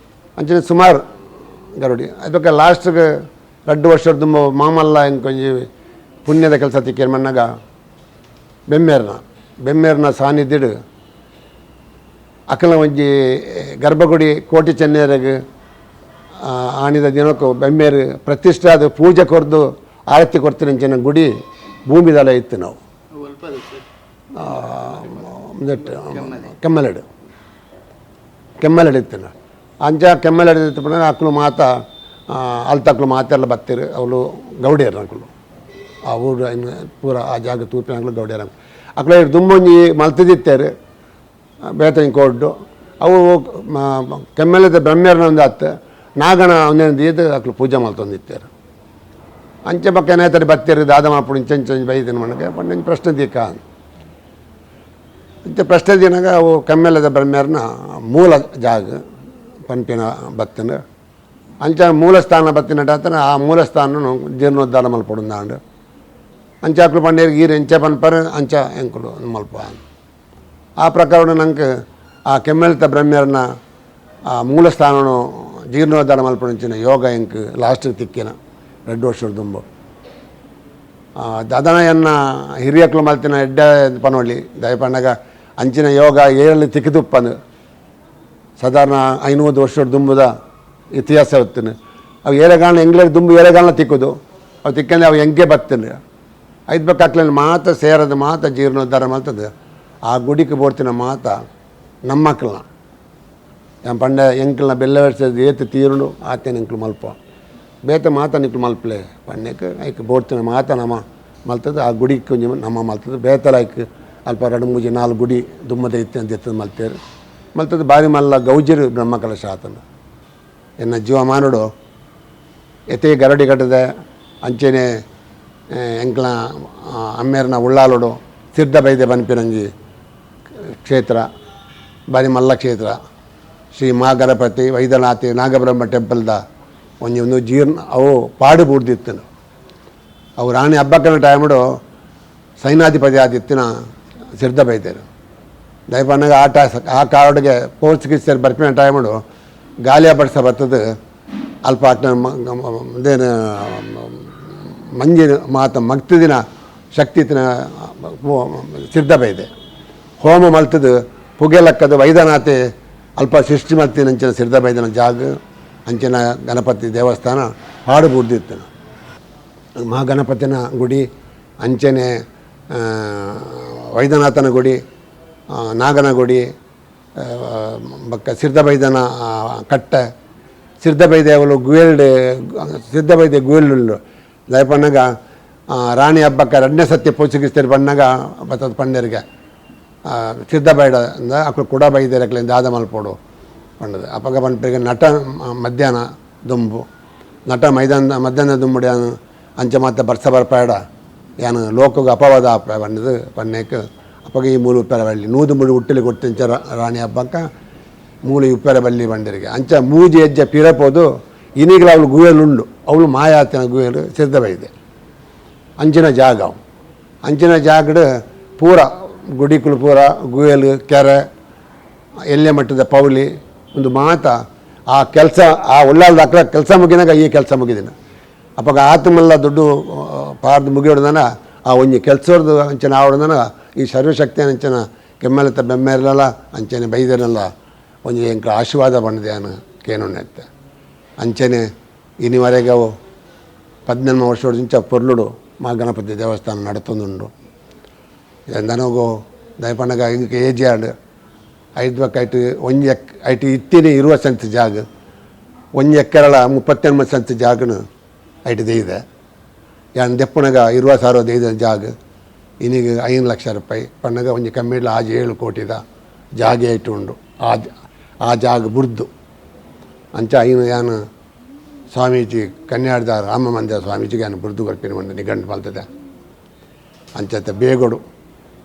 ಅಂಚಿನ ಸುಮಾರು ಗರುಡಿ ಅದಕ್ಕೆ ಲಾಸ್ಟ್ಗೆ 2 ವರ್ಷದ ತುಂಬ ಮಾಮಲ್ಲ ಹೆಂಗೆ ಕೊಂಚ ಪುಣ್ಯದ ಕೆಲಸ ತಿಕ್ಕೇರು ಮಣ್ಣಾಗ ಬೆಮ್ಮೇರ್ನ ಸಾನ್ನಿಧ್ಯಡು ಅಕಲ ಒಂಜಿ ಗರ್ಭಗುಡಿ ಕೋಟಿ ಚೆನ್ನೈರಿಗೆ ಆಣಿದ ದಿನಕ್ಕೂ ಬೆಮ್ಮೇರು ಪ್ರತಿಷ್ಠಾದ ಪೂಜೆ ಕೊರ್ದು ಆರತಿ ಕೊಡ್ತಿರಂಚಿನ ಗುಡಿ ಭೂಮಿದಲ್ಲ ಇತ್ತು ನಾವು ಕೆಮ್ಮಲೆಡು ಇತ್ತು ನಾವು ಅಂಚ ಕೆಮ್ಮಲೆಡು ಇತ್ತು ಪುನಃ ಅಕ್ಕಳು ಮಾತ ಅಲ್ತಕ್ಕಳು ಮಾತೆಲ್ಲ ಬತ್ತಿರು ಅವಳು ಗೌಡಿಯರು ಅಕ್ಕಳು ಆ ಊರು ಇನ್ನು ಪೂರ ಆ ಜಾಗ ತೂಪಿನ ಗೌಡಿಯರ ಅಕ್ಕಳು ದುಂಬೊಂಜಿ ಮಲ್ತಿದ್ದಿತ್ತೇರು ಬೇತ ಹಿಂಗೆ ಕೊಡ್ಡು ಅವು ಕೆಮ್ಮೆಲದ ಬ್ರಹ್ಮೇರ್ನ ಒಂದು ಹತ್ತು ನಾಗಣ ಅವನೇನು ಇದು ಅಕ್ಳು ಪೂಜೆ ಮಲ್ತೊಂದಿತ್ತೇರು ಅಂಚೆ ಪಕ್ಕ ಏನಾಯ್ತಾರೆ ಬತ್ತೇರು ದಾದ ಮಾಡ್ಬಿಡು ಇಂಚಂಚಂಜ್ ಬೈದಿನ ಮನೆಗೆ ಪಂಡ ಪ್ರಶ್ನೆ ದಿಕ್ಕ ಇಂಚೆ ಪ್ರಶ್ನೆ ದಿನಾಗ ಅವು ಕೆಮ್ಮೆಲದ ಬ್ರಹ್ಮೇರ್ನ ಮೂಲ ಜಾಗ ಪಂಪಿನ ಬತ್ತನ ಅಂಚ ಮೂಲ ಸ್ಥಾನ ಬತ್ತಿನ ಆತನ ಆ ಮೂಲ ಸ್ಥಾನ ಜೀರ್ಣೋದ್ಧಾರ ಮಲ್ಪಡು ನಾಂಡು ಅಂಚೆ ಅಕ್ಳು ಪಂಡೇರಿಗೆ ಈರು ಎಂಚೆ ಪನ್ಪರ ಅಂಚ ಎಂಕುಲು ಮಲ್ಪ ಆ ಪ್ರಕಾರ ನಂಗೆ ಆ ಕೆಮ್ಮೆಲ್ತ ಬ್ರಹ್ಮೇರ್ನ ಆ ಮೂಲ ಸ್ಥಾನನು ಜೀರ್ಣೋದ್ಧಾರ ಮಲ್ಪಡಿಂಚಿನ ಯೋಗ ಎಂಕ್ ಲಾಸ್ಟಿಗೆ ತಿಕ್ಕಿನ 2 ವರ್ಷದ ತುಂಬ ದದನಯನ್ನ ಹಿರಿಯಕ್ಳು ಮಲ್ತಿನ ಎಡ್ಡೆ ಪನೊಳ್ಳಿ ದಯಪಣ್ಣಗ ಅಂಚಿನ ಯೋಗ ಏರಲ್ಲಿ ತಿಕ್ಕಿದುಪ್ಪನು ಸಾಧಾರಣ 500 ವರ್ಷದ ದುಂಬುದ ಇತಿಹಾಸ ಹೊತ್ತಿನ ಅವು ಏರೆಗಾಲ ಎಂಗ್ಲೇರ್ ದುಂಬು ಏರೆಗಾಲನ ತಿಕ್ಕುದು ಅವು ತಿಕ್ಕಂದ್ರೆ ಅವು ಹೆಂಗೆ ಬರ್ತನೆ 5 ಬೇಕಾಕ್ಲಲ್ಲಿ ಮಾತ ಸೇರದ ಮಾತ ಜೀರ್ಣೋದ್ಧಾರ ಮಲ್ತದೆ ಆ ಗುಡಿಗೆ ಬೋಡ್ತಿನ ಮಾತ ನಮ್ಮ ಮಕ್ಕಳನ್ನ ಏನು ಪಂಡ ಎಂಕಲ್ನ ಬೆಲ್ಲವೆಡ್ಸೋದು ಏತು ತೀರುಂಡು ಆತೇನು ಎಂಕ್ಲು ಮಲ್ಪ ಬೇತ ಮಾತ ನಿಕ್ಲು ಮಲ್ಪಲೆ ಪಂಡಕ್ಕೆ ಐಕ್ ಬೋಡ್ತಿನ ಮಾತ ನಮ್ಮ ಮಲ್ತದೆ ಆ ಗುಡಿಗೆ ಕೊಂಚ ನಮ್ಮ ಮಲ್ತದೆ ಬೇತಲ ಐಕ್ ಅಲ್ಪ 2-3-4 ಗುಡಿ ದುಮ್ಮದ ಇತ್ತು ಅಂತ ಎತ್ತದ ಮಲ್ತೇರು ಮಲ್ತದೆ ಬಾರಿ ಮಲ್ಲ ಗೌಜಿರು ಬ್ರಹ್ಮಕಲಶ ಆತನ ಎನ್ನ ಜೀವಮಾನುಡು ಎತ್ತೇ ಗರಡಿ ಕಟ್ಟದೆ ಅಂಚೆನೆ ಎಂಕ್ಲ ಅಮ್ಮೇರ್ನ ಉಳ್ಳಾಲೋಡು ಸಿದ್ಧ ಬೈದೆ ಬನ್ಪಿರಂಜಿ ಕ್ಷೇತ್ರ ಬಾರಿ ಮಲ್ಲ ಕ್ಷೇತ್ರ ಶ್ರೀ ಮಹಾಗಣಪತಿ ವೈದ್ಯನಾಥಿ ನಾಗಬ್ರಹ್ಮ ಟೆಂಪಲ್ದ ಒಂದು ಜೀರ್ಣ ಅವು ಪಾಡು ಬೂಡ್ದಿತ್ತು ಅವು ರಾಣಿ ಹಬ್ಬಕ್ಕನ ಟೈಮಡು ಸೈನಾಧಿಪತಿ ಆದಿತ್ತಿನ ಸಿದ್ಧ ಬೈದೇರು ದಯಪನ್ನಾಗ ಆ ಕಾಡಿಗೆ ಪೋರ್ಚುಗೀಸರು ಬರ್ಪಿನ ಟೈಮಡು ಗಾಲಿಯ ಬಡ್ಸ ಬರ್ತದೆ ಅಲ್ಪ ಇದೇನು ಮಂಜಿನ ಮಾತ ಮಗ್ತ ದಿನ ಶಕ್ತಿನ ಸಿದ್ಧ ಬೈದೆ ಹೋಮ ಮಲ್ತದು ಪುಗೆ ಲಕ್ಕದ ವೈದ್ಯನಾಥೆ ಅಲ್ಪ ಸೃಷ್ಟಿ ಮಲ್ತಿನ ಅಂಚಿನ ಸಿದ್ಧ ಬೈದನ ಜಾಗ ಅಂಚಿನ ಗಣಪತಿ ದೇವಸ್ಥಾನ ಹಾಡು ಬುಡ್ದಿತ್ತು ಮಹಾಗಣಪತಿನ ಗುಡಿ ಅಂಚನೆ ವೈದ್ಯನಾಥನ ಗುಡಿ ನಾಗನ ಗುಡಿ ಬಕ್ಕ ಸಿದ್ಧಬೈದನ ಕಟ್ಟೆ ಸಿದ್ಧಬೈದೇವಲು ಗುಯಲ್ಡೆ ಸಿದ್ಧಬೈದೆ ಗುಯಲ್ಲು ದಯಪಣ್ಣಗ ರಾಣಿ ಹಬ್ಬಕ್ಕೆ 2ನೇ ಸತಿ ಪೋರ್ಚುಗೀಸ್ತರು ಬಣ್ಣಗ ಬತ್ತದ ಪಂಡರಿಗೆ ಸಿದ್ಧಬೈಡ ಅಂದ ಅಕ್ಕಳು ಕೂಡ ಬೈದೇರಕ್ಲಿಂದ ಆದ ಮಲ್ಪೋಡು ಪಂಡದು ಅಪ್ಪಗ ಪಂಪರಿಗೆ ನಟ ಮಧ್ಯಾಹ್ನ ದುಂಬು ನಟ ಮಧ್ಯಾಹ್ನ ದುಂಬುಡಿ ಅಂಚೆ ಮತ್ತೆ ಬರ್ಸ ಬರ್ಪಾಡ ಯಾನು ಲೋಕಗೆ ಅಪವಾದ ಆಪ ಬಣ್ಣದು ಪಣ್ಣಕ್ಕೆ ಅಪ್ಪಗ ಈ ಮೂಲು ಉಪ್ಪೆರ ಬಳ್ಳಿ ನೂದು ಮುಡಿ ಹುಟ್ಟಲಿ ಕೊಟ್ಟಿಂಚ ರಾಣಿ ಹಬ್ಬಕ್ಕೆ ಮೂಲಿ ಉಪ್ಪೆರ ಬಳ್ಳಿ ಬಂಡರಿಗೆ ಅಂಚ ಮೂಜಿ ಹೆಜ್ಜೆ ಪಿರಪೋದು ಇನಿಗಳು ಅವಳು ಗುಯಲುಂಡು ಅವಳು ಮಾಯಾತಿನ ಗುಯಲು ಸಿದ್ಧಬೈದೆ ಅಂಚಿನ ಜಾಗ ಅಂಚಿನ ಜಾಗಡು ಪೂರ ಗುಡಿಕುಳು ಪೂರ ಗುಯಲು ಕೆರೆ ಎಲ್ಲೆ ಮಟ್ಟದ ಪೌಲಿ ಒಂದು ಮಾತ ಆ ಕೆಲಸ ಆ ಒಳ್ಳಾದ ಅಕ್ಕ ಕೆಲಸ ಮುಗಿನಾಗ ಈ ಕೆಲಸ ಮುಗಿದಿನ ಅಪ್ಪಾಗ ಆತ್ಮಲ್ಲ ದುಡ್ಡು ಪಾರ್ದು ಮುಗಿಯೋಡ್ದನ ಆ ಒಂಜಿ ಕೆಲಸದ್ದು ಅಂಚನೆ ಆವಡ್ದನ ಈ ಸರ್ವಶಕ್ತಿ ಅಂಚನ ಕೆಮ್ಮೆಲತ್ತ ಬೆಮ್ಮೆರಲ್ಲ ಅಂಚನೆ ಬೈದನಲ್ಲ ಒಂಜಿ ಎಂಕ ಆಶೀರ್ವಾದ ಬಂದಿದೆ ಅನು ಕೇನುಣ್ಣತ್ತೆ ಅಂಚನೆ ಇನ್ನಿವರೆಗೆ ಅವು 14 ವರ್ಷದಿಂದ ಪೊರ್ಲುಡು ಮಾ ಗಣಪತಿ ದೇವಸ್ಥಾನ ನಡತೊಂದುಂಡು ನನಗೂ ದಯಪಣ್ಣಗ ಇಂಕ ಏಜ್ ಆಡು 5 ಐಟು ಒಂಜಿ ಐಟು ಇತ್ತಿನಿ 20 ಸೆಂಟ್ ಜಾಗ ಒಂಜಿ ಎಕ್ಕರಳ 38 ಸೆಂಟ್ ಜಾಗನು ಐಟು ದೇಯ್ದೆ ಯಾನ್ ದೆಪ್ಪಣಗ 20,000 ದೇಯ್ದ ಜಾಗ ಇನ್ನೀಗ 5 ಲಕ್ಷ ರೂಪಾಯಿ ಪಣ್ಣಗ ಒಂಜಿ ಕಮ್ಮಿಡ್ಲ ಆಜು 7 ಕೋಟಿದ ಜಾಗೆ ಐಟು ಉಂಡು ಆ ಜಾಗ ಬುರ್ದು ಅಂಚ ಐನು ಯಾನು ಸ್ವಾಮೀಜಿ ಕನ್ಯಾಡದ ರಾಮ ಮಂದಿರ ಸ್ವಾಮೀಜಿಗೆ ನಾನು ಬುರ್ದು ಬರ್ಪಿನ ಒಂದು ನಿಗಂಡು ಮಲ್ತದೆ ಅಂಚತ್ತ ಬೇಗೋಡು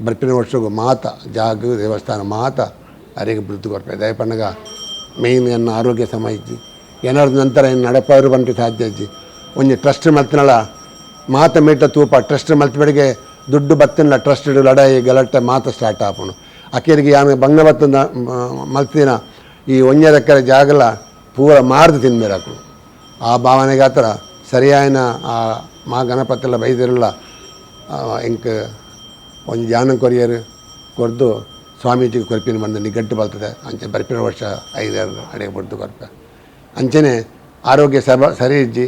ಬರ್ಪಿನ ವರ್ಷಗೂ ಮಾತ ಜಾಗ ದೇವಸ್ಥಾನ ಮಾತ ಅರಿಗೆ ಬುರ್ದು ಕೊರ್ಪೆ ದಯಪಣ್ಣಗ ಮೇಯ್ನ್ ಎನ್ನ ಆರೋಗ್ಯ ಸಮಾಯಿಸಿ ಏನಾದ್ರು ನಂತರ ಏನು ನಡಪವರು ಬಂದು ಸಾಧ್ಯ ಇಜ್ಜಿ ಒಂಜಿ ಟ್ರಸ್ಟ್ ಮಲ್ತಿನಲ್ಲ ಮಾತ ಮೀಟ ತೂಪ ಟ್ರಸ್ಟ್ ಮಲ್ತಿಬಡಿಗೆ ದುಡ್ಡು ಬತ್ತಿನಲ್ಲ ಟ್ರಸ್ಟ್ ಲಡಾಯಿ ಗಲಾಟೆ ಮಾತ ಸ್ಟಾರ್ಟ್ ಆಪುಣು ಅಕ್ಕೇರಿಗೆ ಯಾನು ಬಂಗ ಬತ್ತು ಮಲ್ತಿನ ಈ 1 ಎಕರೆ ಜಾಗಲ ಪೂರ ಮಾರ್ದು ತಿನ್ಬೇರಾಕು ಆ ಭಾವನೆಗೆ ಆ ಥರ ಸರಿಯಾಯಿನ ಆ ಮಾ ಗಣಪತಿಲ್ಲ ಬೈದಿರಲ್ಲ ಇಂಕ ಒಂದು ಜಾನ ಕೊರಿಯರು ಕೊರ್ದು ಸ್ವಾಮೀಜಿಗೆ ಕೊರ್ಪಿನ ಬಂದು ನಿಗಟ್ಟು ಬರ್ತದೆ ಅಂಚೆ ಬರ್ಪಿನ ವರ್ಷ 5 ಅಡಿಗೆ ಬಡ್ದು ಕೊರ್ಪೆ ಅಂಚನೆ ಆರೋಗ್ಯ ಸರಿ ಇಜ್ಜಿ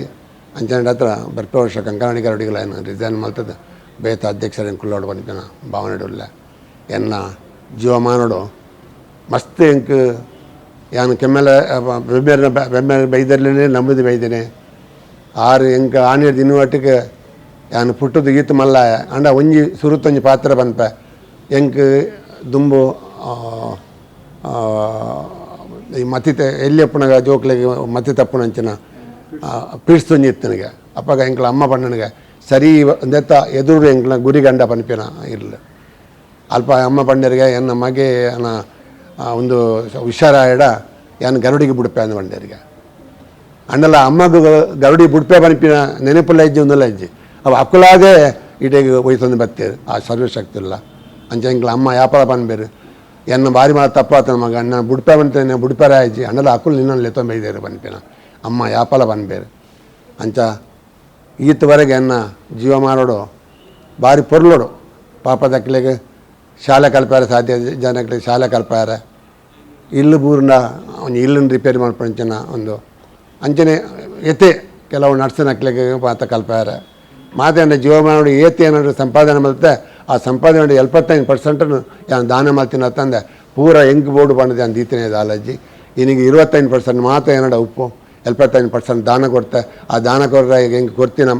ಅಂಚನೆ ಹತ್ರ ಬರ್ಪೆ ವರ್ಷ ಕಂಕನಾಡಿಗರ ಅಡಿಗಳ ಏನು ರಿಸೈನ್ ಮಲ್ತದೆ ಬೇತ ಅಧ್ಯಕ್ಷರೇನು ಕುಳ್ಳೋಡು ಬಂದಿನ ಭಾವನೆಡುಲ್ಲ ಎನ್ನ ಜೀವಮಾನೋಡು ಮಸ್ತ್ ಇಂಕ ಯಾನು ಕೆಮ್ಮೆಲೆ ಬೆಮ್ಮೆರ ಬೈದರ್ಲೇ ನಮ್ಮದು ಬೈದೇನೆ ಆರು ಎಂಕ ಆನಿಡ್ದು ಇನ್ನೂ ಒಟ್ಟಿಗೆ ಯಾನು ಪುಟ್ಟದು ಈತು ಮಲ್ಲ ಅಂಡ ಒಂಜಿ ಸುರುತ್ತೊಂಜಿ ಪಾತ್ರ ಬಂದ್ಪೆ ಎಂಕ್ ದುಂಬು ಈ ಮತ್ತಿತ ಎಲ್ಲಿಯಪ್ಪನಾಗ ಜೋಕ್ಲಿಗೆ ಮತ್ತಿ ತಪ್ಪುನಂಚಿನ ಪೀಡ್ಸ್ತೊಂಜಿ ಇತ್ತನಿಗೆ ಅಪ್ಪಾಗ ಎಂಕ್ಲ ಅಮ್ಮ ಪಣ್ಣನಿಗೆ ಸರಿ ಅಂದೆತ್ತ ಎದುರು ಎಂಕ್ಲ ಗುರಿ ಗಂಡ ಪನ್ಪಿನ ಇರಲಿಲ್ಲ ಅಲ್ಪ ಅಮ್ಮ ಪಂಡರಿಗೆ ಎನ್ನ ಮಗೆ ಅನ್ನ ಒಂದು ಹುಷಾರಾಯಡ ಯಾನು ಗರುಡಿಗೆ ಬಿಡ್ಪೆ ಅಂದ ಪಂಡರಿಗೆ ಅಂಡಲ್ಲ ಅಮ್ಮಗೂ ಗರುಡಿ ಬಿಡ್ಪೆ ಪನ್ಪಿನ ನೆನಪುಲ್ಲ ಇಜ್ಜಿ ಒಂದಲ್ಲ ಇಜ್ಜಿ ಅವು ಅಕ್ಕುಲಾಗೆ ಇಟೇಗೆ ಒಯ್ತೊಂದು ಬತ್ತೇರು ಆ ಸರ್ವಶಕ್ತಿ ಇಲ್ಲ ಅಂಚ ಎಂಕ್ಲ ಅಮ್ಮ ವ್ಯಾಪಾರ ಪನ್ಬೇರು ಎನ್ನ ಬಾರಿ ಮಾಡ ತಪ್ಪಾತ ಮಗ ಅಣ್ಣ ಬುಡ್ಪೆ ಬಂತೇನೆ ಬುಡ್ಪೆರ ಆಯ್ಜಿ ಅಂಡಲ್ಲ ಅಕ್ಕುಲ್ ನಿನ್ನ ಲೆತ್ತೊಂಬೈದೇರು ಪನ್ಪಿನ ಅಮ್ಮ ವ್ಯಾಪಾರ ಪನ್ಬೇರು ಅಂಚ ಈತವರೆಗೆ ಎನ್ನ ಜೀವ ಮಾಡೋಡು ಭಾರಿ ಪೊರ್ಲೋಡು ಪಾಪ ದಕ್ಕಲಿಗೆ ಶಾಲೆ ಕಲ್ಪಾರ ಸಾಧ್ಯ ಜನಗಳಿಗೆ ಶಾಲೆ ಕಲ್ಪಾರ ಇಲ್ಲು ಬೂರ್ನ ಒಂದು ಇಲ್ಲನ್ನು ರಿಪೇರಿ ಮಾಡ್ಪಂಚನ ಒಂದು ಅಂಚನೆ ಎತ್ತೆ ಕೆಲವು ನಡ್ಸನ ಹಾಕ್ಲಿಕ್ಕೆ ಮಾತ ಕಲ್ಪಾರ ಮಾತೇನ ಜೀವಮಾನ ಏತಿ ಏನಾದ್ರು ಸಂಪಾದನೆ ಮಾಡ್ತೆ ಆ ಸಂಪಾದನೆ 75% ಯಾನು ದಾನ ಮಾಡ್ತೀನಿ ಅಂತಂದೆ ಪೂರ ಹೆಂಗೆ ಬೋರ್ಡು ಬಂದಿದೆ ಅಂತ ಈತನೇ ದಾಲಜ್ಜಿ ಇನ್ನೀಗ 25% ಮಾತ ಏನಾಡ ಉಪ್ಪು 75% ದಾನ ಕೊಡ್ತೆ ಆ ದಾನ ಕೊಡ್ರೆ ಈಗ ಹೆಂಗೆ ಕೊಡ್ತೀನಿ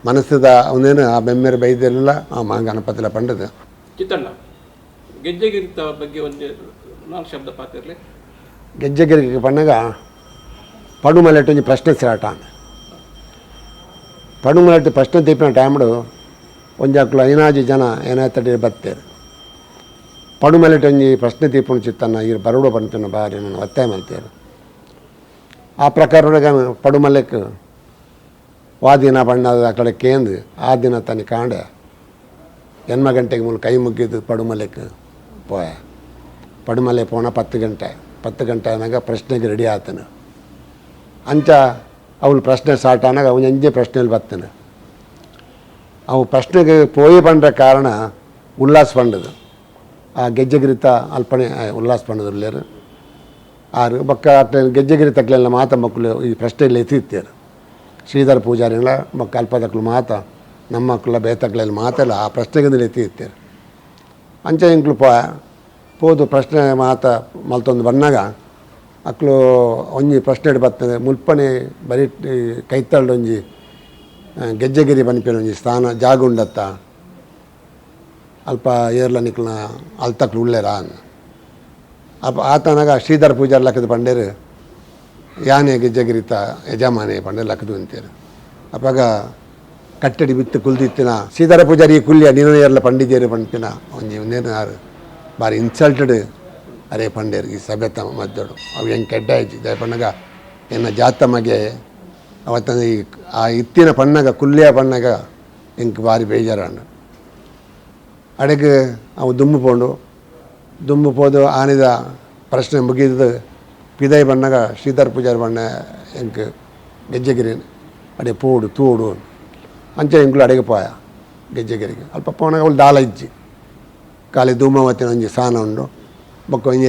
ಮನಸ್ಸದ ಅವನೇನು ಆ ಬೆಮ್ಮೆರೆ ಬೈದಿರಲಿಲ್ಲ ಆ ಮಾ ಗಣಪತಿಲ ಪಂಡದು ಚಿತ್ತಣ್ಣ ಗೆಜ್ಜೆಗಿರಿ ಬಗ್ಗೆ ಒಂದು 4 ಶಬ್ದ ಪಾತಿರಲಿ ಗೆಜ್ಜೆಗಿರಿಗೆ ಪಣ್ಣಗ ಪಡುಮಲೆಟ್ಟು ಪ್ರಶ್ನೆ ಸಿರಾಟ ಪಡುಮಲೆಟ್ಟು ಪ್ರಶ್ನೆ ತೀಪಿನ ಟೈಮ್ಡು ಒಂಜಾಕ್ಲು 5 ಜನ ಏನಾಯ್ತಡಿ ಬತ್ತೇರು ಪಡುಮಲೆಟ್ಟೊಂಜಿ ಪ್ರಶ್ನೆ ತೀಪುಣ ಚಿತ್ತನ್ನ ಇರು ಬರುಡು ಪಂಪಿನ ಬಾರಿ ನಾನು ಒತ್ತಾಯ ಮಾಡ್ತೇರು ಆ ಪ್ರಕಾರ ಪಡುಮಲೆಕ್ಕೆ ವಾದಿನ ಬಣ್ಣದ ಆ ಕಡೆ ಕೇಂದ್ರ ಆ ದಿನ ತನಿ ಕಾಂಡೆ 8 ಗಂಟೆಗೆ ಮೂಲ ಕೈ ಮುಗಿದು ಪಡುಮಲೆಕ್ಕೆ ಪೋಯ ಪಡುಮಲೆ ಪೋಣ 10 ಗಂಟೆ ಅನ್ನಾಗ ಪ್ರಶ್ನೆಗೆ ರೆಡಿ ಆತನು ಅಂಚ ಅವಳು ಪ್ರಶ್ನೆ ಸ್ಟಾರ್ಟ್ ಆನಾಗ ಅವನು ಎಂಜೆ ಪ್ರಶ್ನೆಯಲ್ಲಿ ಬರ್ತಾನೆ ಅವು ಪ್ರಶ್ನೆಗೆ ಪೋಯಿ ಪಂಡ್ರ ಕಾರಣ ಉಲ್ಲಾಸ್ ಪಂಡದು ಆ ಗೆಜ್ಜೆಗಿರಿತ ಅಲ್ಪನೆ ಉಲ್ಲಾಸ್ ಪಂಡದಲ್ಲೇರು ಆರು ಬೊಕ್ಕ ಗೆಜ್ಜೆಗಿರಿ ತಕ್ಲೆಲ್ಲ ಮಾತ ಮಕ್ಕಳು ಈ ಪ್ರಶ್ನೆಯಲ್ಲಿ ಎತ್ತಿತ್ತೇರು ಶ್ರೀಧರ ಪೂಜಾರಿಗಳ ಬೊಕ್ಕ ಅಲ್ಪದಕ್ಲು ಮಾತ ನಮ್ಮ ಮಕ್ಕಳ ಬೇತಕ್ಲೆಲ್ಲ ಮಾತೆಲ್ಲ ಆ ಪ್ರಶ್ನೆಗೆ ಎತ್ತಿತ್ತೇರು ಅಂಚೆ ಇಂಕ್ಲು ಪೋದು ಪ್ರಶ್ನೆ ಮಾತ ಮಲ್ತೊಂದು ಬಂದಾಗ ಅಕ್ಲು ಒಂಜಿ ಪ್ರಶ್ನೆ ಬರ್ತದೆ ಮುಲ್ಪನೆ ಬರೀ ಕೈತಳ್ಳು ಒಂಜಿ ಗೆಜ್ಜೆಗಿರಿ ಬನ್ಪಿನ ಒಂಜಿ ಸ್ಥಾನ ಜಾಗ ಉಂಡತ್ತ ಅಲ್ಪ ಏರ್ಲ ನಿಕ್ಲನ ಅಲ್ತಕ್ಲು ಉಳ್ಳೇರ ಆತನಾಗ ಶ್ರೀಧರ ಪೂಜಾರಿ ಲಕ್ಕದ ಪಂಡೇರು ಯಾನೆ ಗೆಜ್ಜೆಗಿರಿತ ಯಜಮಾನೆ ಪಂಡೇರು ಲಕ್ಕದು ಅಂತೀರು ಅಪ್ಪಾಗ ಕಟ್ಟಡಿ ಬಿತ್ತು ಕುಲ್ದಿತ್ತಿನ ಶ್ರೀಧರ ಪೂಜಾರಿ ಕುಲ್ಯ ನೀನು ಏರ್ಲ ಪಂಡಿತೇರು ಪಂಪಿನ ಒಂಜಿ ನೇರು ಬಾರಿ ಇನ್ಸಲ್ಟೆಡ್ ಅರೆ ಪಂಡೇರು ಈ ಸಭೆತ ಮದ್ದೋಡು ಅವು ಹೆಂಗೆ ಕೆಡ್ಡಾಯ್ತು ದಯ ಪಣ್ಣಗ ಎನ್ನ ಜಾತಮ್ಮಗೆ ಅವತ್ತ ಆ ಇತ್ತಿನ ಪಣ್ಣಗ ಕುಲ್ಯ ಪಣ್ಣಗ ಹೆಂಗೆ ಭಾರಿ ಬೇಜಾರಾಂಡ ಅಡೆಗೆ ಅವು ದುಮ್ಮು ಪೋದು ಆನಿದ ಪ್ರಶ್ನೆ ಮುಗಿದು ಪಿದೈ ಬಣ್ಣಗ ಶ್ರೀಧರ ಪೂಜಾರಿ ಬಣ್ಣ ಹೆಂಗೆ ಗೆಜ್ಜೆಗಿರಿ ಅಡೆ ಪೋಡು ತೂಡು ಅಂಚೆ ಇಂಕ್ಲು ಅಡೆಗೆ ಪೋಯ ಗೆಜ್ಜೆಗಿರಿಗೆ ಅಲ್ಪ ಪೋನಾಗ ಅವಳು ದಾಲ ಇಜ್ಜಿ ಖಾಲಿ ಧೂಮವತ್ತಿನ ಒಂಜಿ ಸಾನ ಉಂಡು ಬೊಕ್ಕ ಒಂಜಿ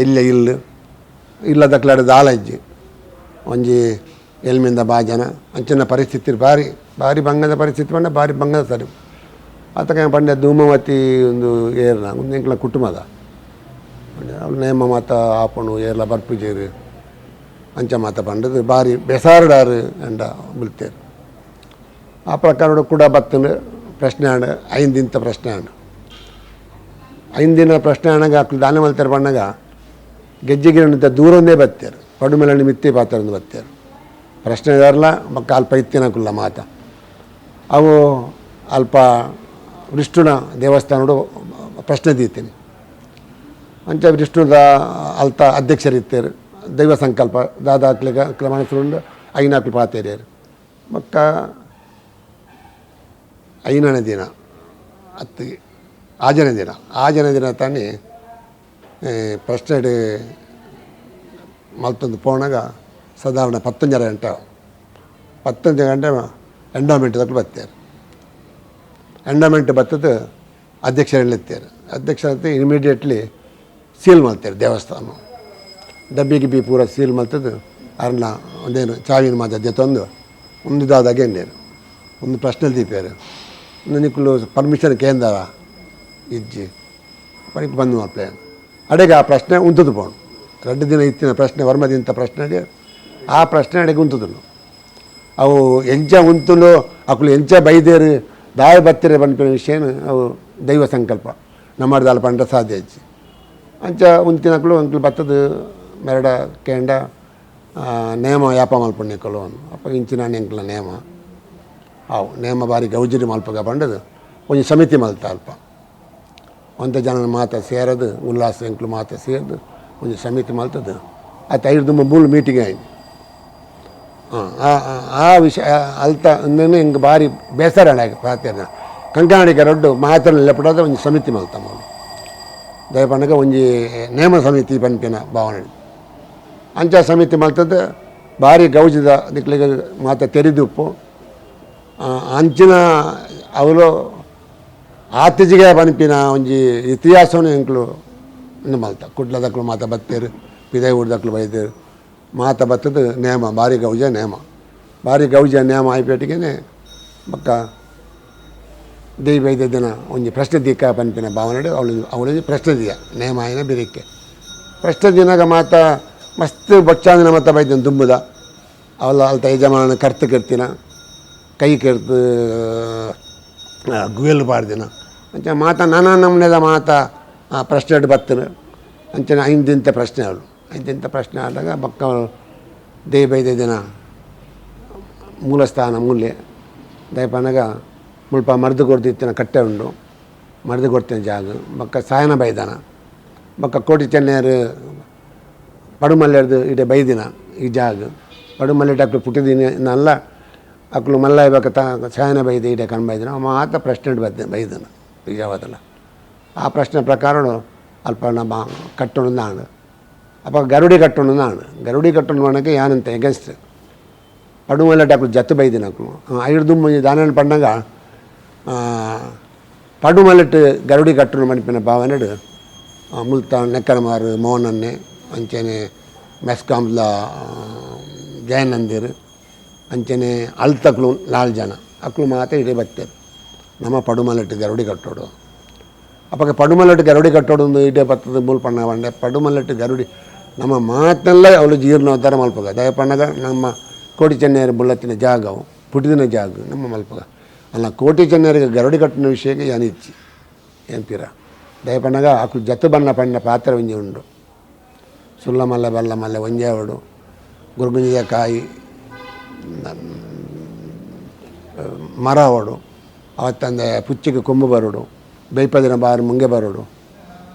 ಇಲ್ಲದಕ್ಲಾಡ ದಾಲ ಇಜ್ಜಿ ಒಂಜಿ ಎಲ್ಮಿಂದ ಬಾಜನ ಅಂಚಿನ ಪರಿಸ್ಥಿತಿ ಭಾರಿ ಬಂಗದ ಪರಿಸ್ಥಿತಿ ಪಂಡ ಭಾರಿ ಬಂಗದ ಸರಿ ಆತಕ ಪಂಡೆ ಧೂಮವತಿ ಒಂದು ಏರ್ನ ಒಂದು ಎಂಕ್ಲ ಕುಟುಂಬದ ಅವ್ಳು ನೇಮ ಮಾತ ಆಪಣು ಏರ್ಲ ಬರ್ಪುಜೇರು ಅಂಚ ಮಾತ ಪಂಡದು ಭಾರಿ ಬೆಸಾರ್ಡಾರು ಎಂಡ ಬಿಳ್ತೇರು ಆ ಪ್ರಕಾರ ಕೂಡ ಬತ್ತನು ಪ್ರಶ್ನೆ ಆಂಡ ಐಂದಿಂತ ಪ್ರಶ್ನೆ ಆಂಡ ಐಂದಿನ ಪ್ರಶ್ನೆ ಆಣಗ ಅಕ್ಲು ದಾನ ಮಲ್ತಾರೆ ಬಣ್ಣಗ ಗೆಜ್ಜೆಗಿರಿನಿಂದ ದೂರೊಂದೇ ಬತ್ತೇರು ಪಡು ಮೇಲೆ ಮಿತ್ತಿ ಪಾತ್ರದಿಂದ ಬತ್ತೇರು ಪ್ರಶ್ನೆದಾರಲ್ಲ ಮಕ್ಕ ಅಲ್ಪ ಇತ್ತಿನಕುಲ್ಲ ಮಾತ ಅವು ಅಲ್ಪ ವಿಷ್ಣುನ ದೇವಸ್ಥಾನಡು ಪ್ರಶ್ನೆ ದೀತೀನಿ ಅಂಚ ವಿಷ್ಣುದ ಅಲ್ತ ಅಧ್ಯಕ್ಷರಿತ್ತೇರು ದೈವ ಸಂಕಲ್ಪ ದಾದಾಕ್ಲಿಗ ಕ್ರಮಣಸುಂಡು ಐನಾಕ್ಲು ಪಾತೇರಿಯರು ಮಕ್ಕ ಐನನೇ ದಿನ ಅತ್ತಿಗೆ ಆಜನೇ ದಿನ ತಾನೇ ಪ್ರಶ್ನೆ ಮಲ್ತೊಂದು ಪೋಣಾಗ ಸಾಧಾರಣ 11 ಗಂಟೆ ಎಂಡೋಮೆಂಟ್ ತಕ್ಕ ಬರ್ತೇರು ಎಂಡೋಮೆಂಟ್ ಬತ್ತದು ಅಧ್ಯಕ್ಷರೆತ್ತಾರೆ ಅಧ್ಯಕ್ಷರತ್ತೆ ಇಮಿಡಿಯೇಟ್ಲಿ ಸೀಲ್ ಮಾಡ್ತಾರೆ ದೇವಸ್ಥಾನ ಡಬ್ಬಿಗೆ ಪೂರ ಸೀಲ್ ಮಾಡ್ತದ್ದು ಅರ್ನ ಒಂದೇನು ಚಾವಿನ ಮಾತದ್ದೆ ತಂದು ಒಂದು ಇದಾದಾಗೆ ಎಂಡೇರು ಒಂದು ಪ್ರಶ್ನೆ ದೀಪೇರು ನಿಕ್ಕಲು ಪರ್ಮಿಷನ್ ಕೇಂದ್ರ ಇಜ್ಜಿ ಪಣಿಗೆ ಬಂದು ಮಾಪ್ಲೆ ಅಡೆಗೆ ಆ ಪ್ರಶ್ನೆ ಉಂತದು ಪೋಣು 2 ದಿನ ಇತ್ತಿನ ಪ್ರಶ್ನೆ ವರ್ಮದಿಂತ ಪ್ರಶ್ನೆಗೆ ಆ ಪ್ರಶ್ನೆ ಅಡೆಗೆ ಉಂತದನು ಅವು ಎಂಚ ಉಂತಲು ಅಕ್ಕಳು ಎಂಚ ಬೈದೇರು ದಾಯ ಬತ್ತಿರ ಬಂಪಿನ ವಿಷಯನ ಅವು ದೈವ ಸಂಕಲ್ಪ ನಮ್ಮದಾಲ ಪಂಡ ಸಾಧ್ಯ ಇಜ್ಜಿ ಅಂಚ ಉಂತಿನಕ್ಕಳು ಅಂಕ್ಲು ಬತ್ತದು ಮೆರಡ ಕೇಂಡ ನೇಮ ಯಾಪ ಮಲ್ಪಣ್ಣಿಕ್ಕಳು ಅಪ್ಪ ಇಂಚಿನ ಎಂಕ್ಲ ನೇಮ ಅವು ನೇಮ ಬಾರಿ ಗೌಜಿರಿ ಮಲ್ಪಗ ಬಂಡದು ಒಂದು ಸಮಿತಿ ಮಲ್ತ ಅಲ್ಪ ಒಂಥ ಜನ ಮಾತ ಸೇರೋದು ಉಲ್ಲಾಸ ಎಂಕ್ಲು ಮಾತ ಸೇರಿದು ಒಂದು ಸಮಿತಿ ಮಲ್ತದ್ದು ಅದು 5 ಮೂಲ ಮೀಟಿಂಗ್ ಆಯ್ತು ಆ ವಿಷಯ ಅಲ್ತ ಅಂದನು ಹಿಂಗೆ ಭಾರಿ ಬೇಸರ ಪಾತ್ಯನ ಕಂಕನಾಡಿಗೆ ರೊಡ್ಡು ಮಾತನೆಲ್ಲ ಪಡೋದ ಒಂದು ಸಮಿತಿ ಮಲ್ತಮ್ಮ ದಯಪಣ್ಣಗ ಒಂಜಿ ನೇಮ ಸಮಿತಿ ಪನ್ಪಿನ ಭಾವನೆ ಅಂಚ ಸಮಿತಿ ಮಲ್ತದ್ದು ಭಾರಿ ಗೌಜದ ದಿಕ್ಲಿಗೆ ಮಾತ ತೆರೆದುಪ್ಪು ಅಂಚಿನ ಅವರು ಆತಿಜಿಗೆ ಪನ್ಪಿನ ಒಂಜಿ ಇತಿಹಾಸವನ್ನು ಎಂಕ್ಲು ಇನ್ನು ಮಲ್ತ ಕುಡ್ಲದಕ್ಳು ಮಾತ ಬತ್ತೇರು ಪಿದೈ ಊರ್ದಕ್ಳು ಬೈದೇರು ಮಾತ ಬತ್ತದು ನೇಮ ಭಾರಿ ಗೌಜ ನೇಮ ಆಯ್ಪೇಟಿಗೆ ಬಕ್ಕ ದೈ ಬೈದ ದಿನ ಒಂಜಿ ಪ್ರಶ್ನೆ ದಿಕ್ಕ ಪನ್ಪಿನ ಭಾವನೆ ಅವಳಿಗೆ ಪ್ರಶ್ನೆ ದಿಯ ನೇಮ ಆಯ್ನ ಬಿರಿಕ್ಕೆ ಪ್ರಶ್ನೆ ದಿನಾಗ ಮಾತ ಮಸ್ತ್ ಬಚ್ಚಾಂದಿನ ಮತ್ತ ಬೈದನು ದುಂಬುದ ಅವಳ ಅಲ್ತ ಯಜಮಾನ ಕರ್ತು ಕೆರ್ತಿನ ಕೈ ಕೆರ್ತು ಗುಯಲ್ ಪಾಡ್ದಿನ ಅಂಚ ಮಾತ ನಾನಾ ನಮ್ಮನೆದ ಮಾತ ಪ್ರಶ್ನೆ ಬತ್ತನು ಅಂಚನೆ 5 ದಿನದ ಪ್ರಶ್ನೆ ಅವಳು 5 ದಿನದ ಪ್ರಶ್ನೆ ಆದಾಗ ಬಕ್ಕ ದೈ ಬೈದ ದಿನ ಮೂಲಸ್ಥಾನ ಮೂಲೆ ದಯಪನಗ ಮುಲ್ಪ ಮರ್ದು ಕೊಡ್ತಿತ್ತಿನ ಕಟ್ಟೆ ಉಂಡು ಮರ್ದು ಕೊಡ್ತಿನ ಜಾಗ ಬಕ್ಕ ಸಾಯನ ಬೈದನ ಬಕ್ಕ ಕೋಟಿ ಚೆನ್ನೈರು ಪಡುಮಲ್ಲೆರ್ದು ಇಡೆ ಬೈದಿನ ಈ ಜಾಗ ಪಡುಮಲ್ಲೆಟ್ ಅಕ್ಲು ಪುಟ್ಟಿದಿನ ನಲ್ಲ ಅಕ್ಲು ಮಲ್ಲ ಇವಾಗ ಸಾಯನ ಬೈದು ಇಡೆ ಕಣ್ ಬೈದಿನ ಮಾತ ಪ್ರಶ್ನೆ ಬೈದನ ನಿಜವಾದಲ್ಲ ಆ ಪ್ರಶ್ನೆ ಪ್ರಕಾರ ಅಲ್ಪ ನಮ್ಮ ಕಟ್ಟೋಣ ನಾನು ಅಪ್ಪ ಗರುಡಿ ಕಟ್ಟೋಣ ಮಾಡೋಕ್ಕೆ ಯಾನಂತ ಎಗನ್ಸ್ಟ್ ಪಡುಮಲ್ಲೆಟ್ ಅಕ್ಲು ಜತ್ತು ಬೈದಿನ ಅಕ್ಲು 5 ದುಂಬು ದಾನ ಪಂಡಾಗ ಪಡುಮಲೆಟ್ ಗರುಡಿ ಕಟ್ಟುನು ಮಣಿಪಿನ ಭಾವನೆಡು ಮುಲ್ತಾನ್ ನೆಕ್ಕನಮಾರು ಮೋಹನನ್ನೆ ಅಂಚನೆ ಮೆಸ್ಕಾಂಲ ಜಯನಂದಿರು ಅಂಚನೆ ಅಲ್ತಕ್ಲು 4 ಜನ ಅಕ್ಲು ಮಾತ್ರ ಇಡೀ ಬರ್ತಾರೆ ನಮ್ಮ ಪಡುಮಲೆಟ್ ಗರುಡಿ ಕಟ್ಟೋಡು ಅಪ್ಪ ಪಡುಮಲೆಟ್ ಗರುಡಿ ಕಟ್ಟೋಡು ಒಂದು ಇಡೇ ಬರ್ತದೆ ಮೂಲ ಪಣ್ಣ ಬಂಡೆ ಪಡುಮಲೆಟ್ ಗರುಡಿ ನಮ್ಮ ಮಾತಲ್ಲ ಅವಳು ಜೀರ್ಣೋದ್ಧಾರ ಮಲ್ಪಗ ದಯಪಣ್ಣಗ ನಮ್ಮ ಕೋಟಿ ಚೆನ್ನೈಯರ ಬುಳ್ಳತ್ತಿನ ಜಾಗವು ಪುಟಿದಿನ ಜಾಗ ನಮ್ಮ ಮಲ್ಪಗ ಅಲ್ಲ ಕೋಟಿ ಚೆನ್ನೈರಿಗೆ ಗರುಡಿ ಕಟ್ಟಿನ ವಿಷಯಕ್ಕೆ ಯಾನಿಚ್ಚಿ ಎಂತೀರ ದಯಪಣ್ಣಗ ಅಕ್ಲು ಜತ್ತು ಬಣ್ಣ ಪಣ್ಣ ಪಾತ್ರ ಒಂಜಿ ಉಂಡು ಸುಲ್ಲ ಮಲ್ಲೆ ಬಲ್ಲ ಮಲ್ಲೆ ಒಂಜಾವಡು ಗುರುಗುಂಜಿಯ ಕಾಯಿ ಮರ ಓಡು ಅವತ್ತಂದೆ ಪುಚ್ಚಿಗೆ ಕೊಂಬು ಬರೋಡು ಬೈಪದಿನ ಬಾರು ಮುಂಗೆ ಬರೋಡು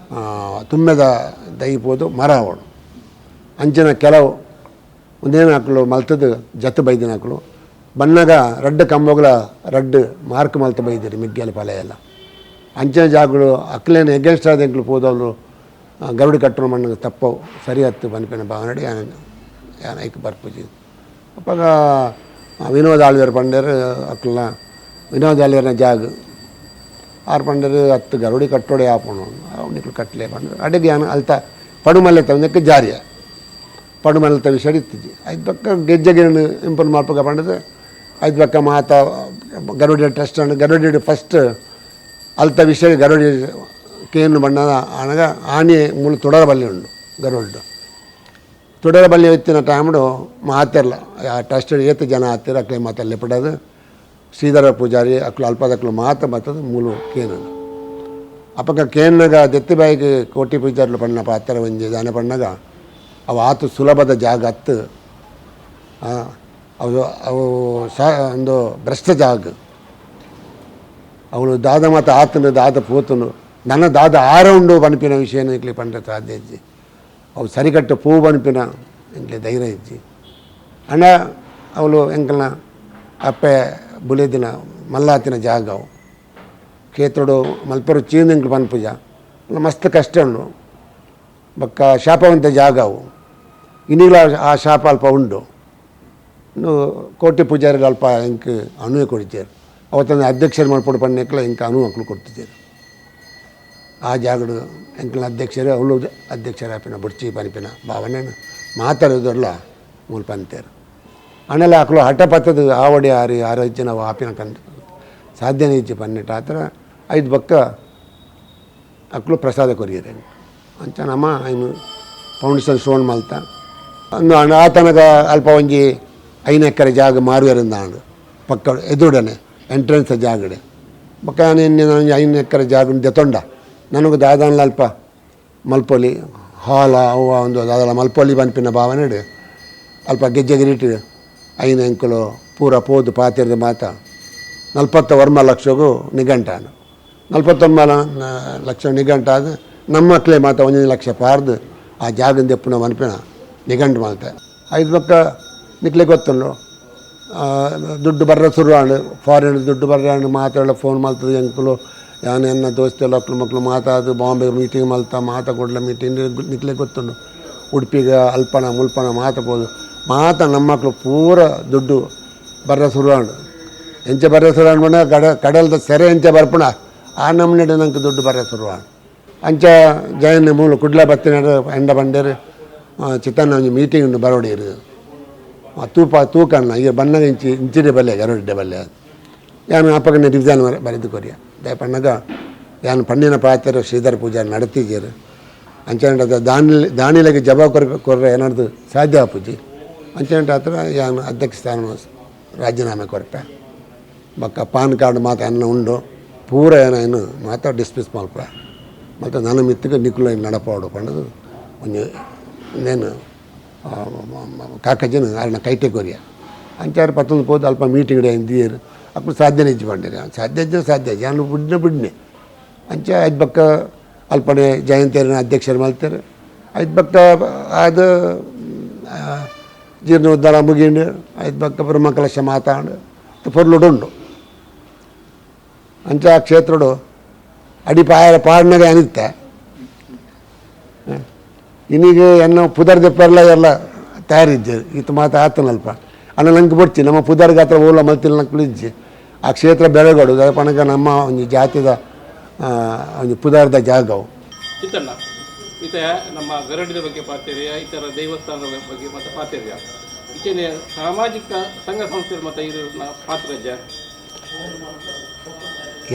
ತುಂಬೆದ ದೈಪೋದು ಮರ ಓಡು ಅಂಚಿನ ಕೆಲವು ಒಂದೇನು ಹಾಕಲು ಮಲ್ತದ್ದು ಜತ್ತು ಬೈದಿನ ಹಾಕಲು ಬಣ್ಣಗ ರಡ್ಡು ಕಂಬಗಳ ರಡ್ಡು ಮಾರ್ಕ್ ಮಲ್ತ ಬೈದಿರಿ ಮಿಗ್ಗೆಲ ಪಲೆ ಎಲ್ಲ ಅಂಚಿನ ಜಾಗಗಳು ಅಕ್ಲೇನು ಎಗೇನ್ಸ್ಟ್ ಆದ ಎಂಕ್ಲು ಹೋದವರು ಗರುಡಿ ಕಟ್ಟರು ಮಣ್ಣು ತಪ್ಪವು ಸರಿ ಹತ್ತು ಬನ್ಪಿನ ಭಾವನಡಿ ಯಾನ ಐಕ್ ಬರ್ಪುಜಿ ಅಪ್ಪಾಗ ವಿನೋದ್ ಆಳ್ವೇರ್ ಪಂಡರು ಅಕ್ಲ ವಿನೋದ್ ಆಳ್ವೇರ್ನ ಜಾಗ ಆರು ಪಂಡರು 10 ಗರುಡಿ ಕಟ್ಟೋಡೆ ಆಪುಣು ಅವನಿಕ್ಲು ಕಟ್ಲೆ ಪಂಡರು ಅಡಿಗೆ ಯಾನ ಅಲ್ತ ಪಡುಮಲ್ಲೆ ತಂದಕ್ಕೆ ಜಾರಿಯ ಪಡುಮಲ್ಲೆ ತವಿ ಸಡಿತಿದ್ದಿ ಐದು ಪಕ್ಕ ಗೆಜ್ಜೆಗಿರನ್ನು ಇಂಪಲ್ ಮಾಡ್ಪಗ ಪಂಡದು ಐದು ಪಕ್ಕ ಮಾತ ಗರುಡಿ ಟ್ರಸ್ಟ್ ಅಂಡ್ ಗರುಡಿ ಫಸ್ಟ್ ಅಲ್ತ ವಿಷಯ ಗರುಡಿ ಕೇನು ಬಣ್ಣದ ಆನಗ ಆನೆ ಮೂಲ ತೊಡರ ಬಲ್ಲಿ ಉಂಡು ಗರುಡು ತೊಡರ ಬಲ್ಲಿ ಎತ್ತಿನ ಟೈಮ್ಡು ಮಾತಿರಲ್ಲ ಟ್ರಸ್ಟ್ ಏತು ಜನ ಹತ್ತಿರ ಅಕ್ಲೆ ಮಾತಲ್ಲಿ ಪಡೋದು ಶ್ರೀಧರ ಪೂಜಾರಿ ಅಕ್ಲು ಅಲ್ಪದಕ್ಲು ಮಾತ ಬರ್ತದೆ ಮೂಲು ಕೇನು ಅಪ್ಪಗ ಕೇನ್ನಾಗ ದೆತ್ತಿ ಬಾಯಿಗೆ ಕೋಟಿ ಪೂಜಾರ್ಲು ಪಣ್ಣ ಪಾತ್ರ ಒಂಜಿ ದಾನೆ ಪಣ್ಣಗ ಅವು ಆತು ಸುಲಭದ ಜಾಗ ಹತ್ತು ಅವು ಒಂದು ಭ್ರಷ್ಟ ಜಾಗ ಅವಳು ದಾದ ಮತ್ತು ಆತನು ದಾದ ಪೋತನು ನನ್ನ ದಾದ ಉಂಡು ಬನಪಿನ ವಿಷಯನ ಇಕ್ಲಿ ಪಂಡ ಸಾಧ್ಯ ಇಜ್ಜಿ ಅವು ಸರಿಕಟ್ಟು ಪೂ ಬನಪಿನ ಇಂಕ್ಲಿ ಧೈರ್ಯ ಇಜ್ಜಿ ಅಣ್ಣ ಅವಳು ಎಂಕಲ್ನ ಅಪ್ಪೆ ಬುಲಿದಿನ ಮಲ್ಲಾತಿನ ಜಾಗ ಅವು ಕೇತೋಡು ಮಲ್ಪರು ಚೀನ ಇಂಕ್ಲು ಪನ್ಪುಜ ಮಸ್ತ್ ಕಷ್ಟ ಉಂಡು ಬಕ್ಕ ಶಾಪವಂತ ಜಾಗ ಅವು ಇನ್ನೀಗ ಆ ಶಾಪ ಅಲ್ಪ ಉಂಡು ಇನ್ನು ಕೋಟಿ ಪೂಜಾರಿ ಅಲ್ಪ ಇಂಕ್ ಅನುವೆ ಕೊಡ್ತಾರೆ ಅವತ್ತೊಂದು ಅಧ್ಯಕ್ಷರು ಮಾಡ್ಕೊಡು ಪಣ್ಣೆಕ್ಲ ಇಂಕ ಅನು ಮಕ್ಕಳು ಕೊಡ್ತಿದ್ದಾರೆ ಆ ಜಾಗಡು ಎಂಕಲ್ನ ಅಧ್ಯಕ್ಷರು ಅವಳು ಅಧ್ಯಕ್ಷರ ಆಪಿನ ಬುಡ್ಚಿ ಪನಿಪಿನ ಭಾವನೆನ ಮಾತಾಡೋದಲ್ಲ ಮೂಲ ಪಂತೇರು ಆಮೇಲೆ ಆಕಳು ಹಠ ಪತ್ತದ ಆವಡಿ ಆರು ಜನ ಆಪಿನ ಕಂಡು ಸಾಧ್ಯನೇ ಇಚ್ಚಿ ಪನ್ನೆಟ್ಟು ಆ ಥರ 5 ಬಕ್ಕ ಅಕ್ಳು ಪ್ರಸಾದ ಕೊರಿಯರೆ ಅಂಚ ನಮ್ಮ ಇನ್ನು ಫೌಂಡೇಶನ್ ಸ್ಟೋನ್ ಮಲ್ತ ಅಂದು ಆತನಗ ಅಲ್ಪ ಒಂಜಿ 5 ಎಕರೆ ಜಾಗ ಮಾರುವರಿಂದಾಂಡು ಪಕ್ಕ ಎದುರುಡನೆ ಎಂಟ್ರೆನ್ಸ್ ಜಾಗಡೆ ಬಕ್ಕ ನಾನು 5 ಎಕರೆ ಜಾಗ ದೆತೊಂಡ ನನಗೆ ದಾದಾನ್ಲ ಅಲ್ಪ ಮಲ್ಪೊಲಿ ಹಾಲ ಅವ ಒಂದು ದಾದಲ ಮಲ್ಪೊಲಿ ಬನ್ಪಿನ ಭಾವನೆಡು ಅಲ್ಪ ಗೆಜ್ಜೆಗಿರಿಟ್ಟು 5 ಎಂಕಲು ಪೂರ ಪೋದು ಪಾತಿರ್ದು ಮಾತ 40 ಲಕ್ಷಗೂ ನಿಘಂಟಾನು 41 ಲಕ್ಷ ನಿಘಂಟಾದ ನಮ್ಮ ಮಕ್ಕಳೇ ಮಾತ 1 ಲಕ್ಷ ಪಾರ್ದು ಆ ಜಾಗದ ದೆಪ್ಪುನ ಮನ್ಪಿನ ನಿಘಂಟು ಮಾಲ್ತೆ 5 ಪಕ್ಕ ನಿಕ್ಲೆ ಗೊತ್ತುಂಡು ದುಡ್ಡು ಬರ್ರ ಶುರುವಾಂಡು ಫಾರಿನ್ ದುಡ್ಡು ಬರ್ರಾಂಡು ಮಾತಾಡೋ ಫೋನ್ ಮಾಡ್ತದೆ ಎಂಕಲು ಯಾನು ಎನ್ನ ದೋಸ್ತೆಲ್ಲ ಮಕ್ಕಳು ಮಾತಾದು ಬಾಂಬೆ ಮೀಟಿಂಗ್ ಮಲ್ತ ಮಾತ ಕೊಡ್ಲ ಮೀಟಿಂಗ್ ನಿಕ್ಲೆ ಗೊತ್ತುಂಡು ಉಡುಪಿಗೆ ಅಲ್ಪನ ಮುಲ್ಪನ ಮಾತಬೋದು ಮಾತ ನಮ್ಮ ಮಕ್ಕಳು ಪೂರ ದುಡ್ಡು ಬರ್ರ ಶುರುವಾಂಡು ಎಂಚ ಬರ್ರ ಶುರುವಾಂಡು ಬಂದ ಕಡಲ್ದ ಸೆರೆ ಎಂಚ ಬರ್ಪುಣ ಆ ನಮ್ಮನೆಡೆ ನಂಗೆ ದುಡ್ಡು ಬರ್ರ ಶುರುವಾಂಡು ಅಂಚ ಜಯನ ಮೂಲ ಕುಡ್ಲ ಬತ್ತಿನ ಎಂಡ ಬಂಡೇರು ಚಿತ್ತನ್ನ ಒಂಜಿ ಮೀಟಿಂಗ್ ಉಂಡು ಬರೋಡಿರು ತೂಕಣ್ಣ ಈಗ ಬಣ್ಣಗ ಇಂಚಿಡೆ ಬಲ್ಲೆ ಗರುಡೆ ಬಲ್ಲೆ ಅದು ಯಾನು ಅಪ್ಪಗನೆ ರಿವಿಷನ್ ಬರೆದು ಕೊರಿಯ ದಯಪಣ್ಣಗ ಯಾನು ಪಣ್ಣಿನ ಪಾತ್ರ ಶ್ರೀಧರ ಪೂಜೆ ನಡತಿದ್ದೀರು ಅಂಚನದ ದಾನಿಲೆಗೆ ಜಬ ಕೊರ್ರೆ ಏನಾದ್ರು ಸಾಧ್ಯ ಪೂಜಿ ಅಂಚನಟ ಹತ್ರ ಯಾನು ಅಧ್ಯಕ್ಷ ಸ್ಥಾನ ರಾಜೀನಾಮೆ ಕೊರಪೆ ಬಕ್ಕ ಪಾನ್ ಕಾರ್ಡ್ ಮಾತು ಅನ್ನ ಉಂಡು ಪೂರ ಏನು ಮಾತ್ರ ಡಿಸ್ಮಿಸ್ ಮಲ್ಪ ಮತ್ತು ನನ್ನ ಮಿತ್ತಿಗೆ ನಿಕ್ಕುಲ ನಡಪಾಡು ಪಂಡದು ಒಂದು ಇನ್ನೇನು ಕಾಕಜ್ಜನ ಅನ್ನ ಕೈಟೆ ಕೊರಿಯ ಅಂಚಾರು 11 ಪೋದು ಅಲ್ಪ ಮೀಟಿಂಗ್ ಇಂದಿಯರು ಅప్పుడు ಸಾಧ್ಯನೇ ಇಜ್ಜಿ ಪಂಡಿರ ಸಾಧ್ಯ ಯಾನು ಬಿಡ್ನೆ ಅಂಚ 5 ಬಕ್ಕ ಅಲ್ಪನೆ ಜಯಂತಿಯರಿನ ಅಧ್ಯಕ್ಷರು ಮಲ್ತಾರೆ 5 ಬಕ್ಕ ಅದು ಜೀರ್ಣೋದ್ಧಾರ ಮುಗಿಂಡು 5 ಬಕ್ಕ ಬ್ರಹ್ಮಕಲಶ ಮಾತಾಡು ಪೊರ್ಲುಡುಂಡು ಅಂಚ ಆ ಕ್ಷೇತ್ರಡು ಅಡಿ ಪಾಡ್ನಾಗ ಅನಿತ್ತೆ ಇನ್ನೀಗ ಎನ್ನ ಪುದರ್ ದೆಪ್ಪರ್ಲ ಎಲ್ಲ ತಯಾರಿದ್ದೆ ಈತ ಮಾತು ಆತನಲ್ಪ ಅನ್ನ ನಂಗೆ ಬಿಡ್ತಿ ನಮ್ಮ ಪುದರ್ಗೆ ಹತ್ರ ಓಲ ಮಲ್ತಿಲ್ಲ ನಂಗೆ ಇಜ್ಜಿ ಆ ಕ್ಷೇತ್ರ ಬೆಳಗೋಡು ಪಣಕ ನಮ್ಮ ಒಂದು ಜಾತಿದ ಒಂದು ಪುದಾರ್ದ ಜಾಗವು ಚಿತ್ತಣ್ಣ ಈತ ನಮ್ಮ ಗರಡಿದ ಬಗ್ಗೆ ಪಾತಿರಿಯ ಇತರ ದೇವಸ್ಥಾನದ ಬಗ್ಗೆ ಮತ್ತು ಪಾತಿರಿಯ ಈಚೆನೆ ಸಾಮಾಜಿಕ ಸಂಘ ಸಂಸ್ಥೆ ಮತ್ತು ಇದ್ರ ಪಾತ್ರ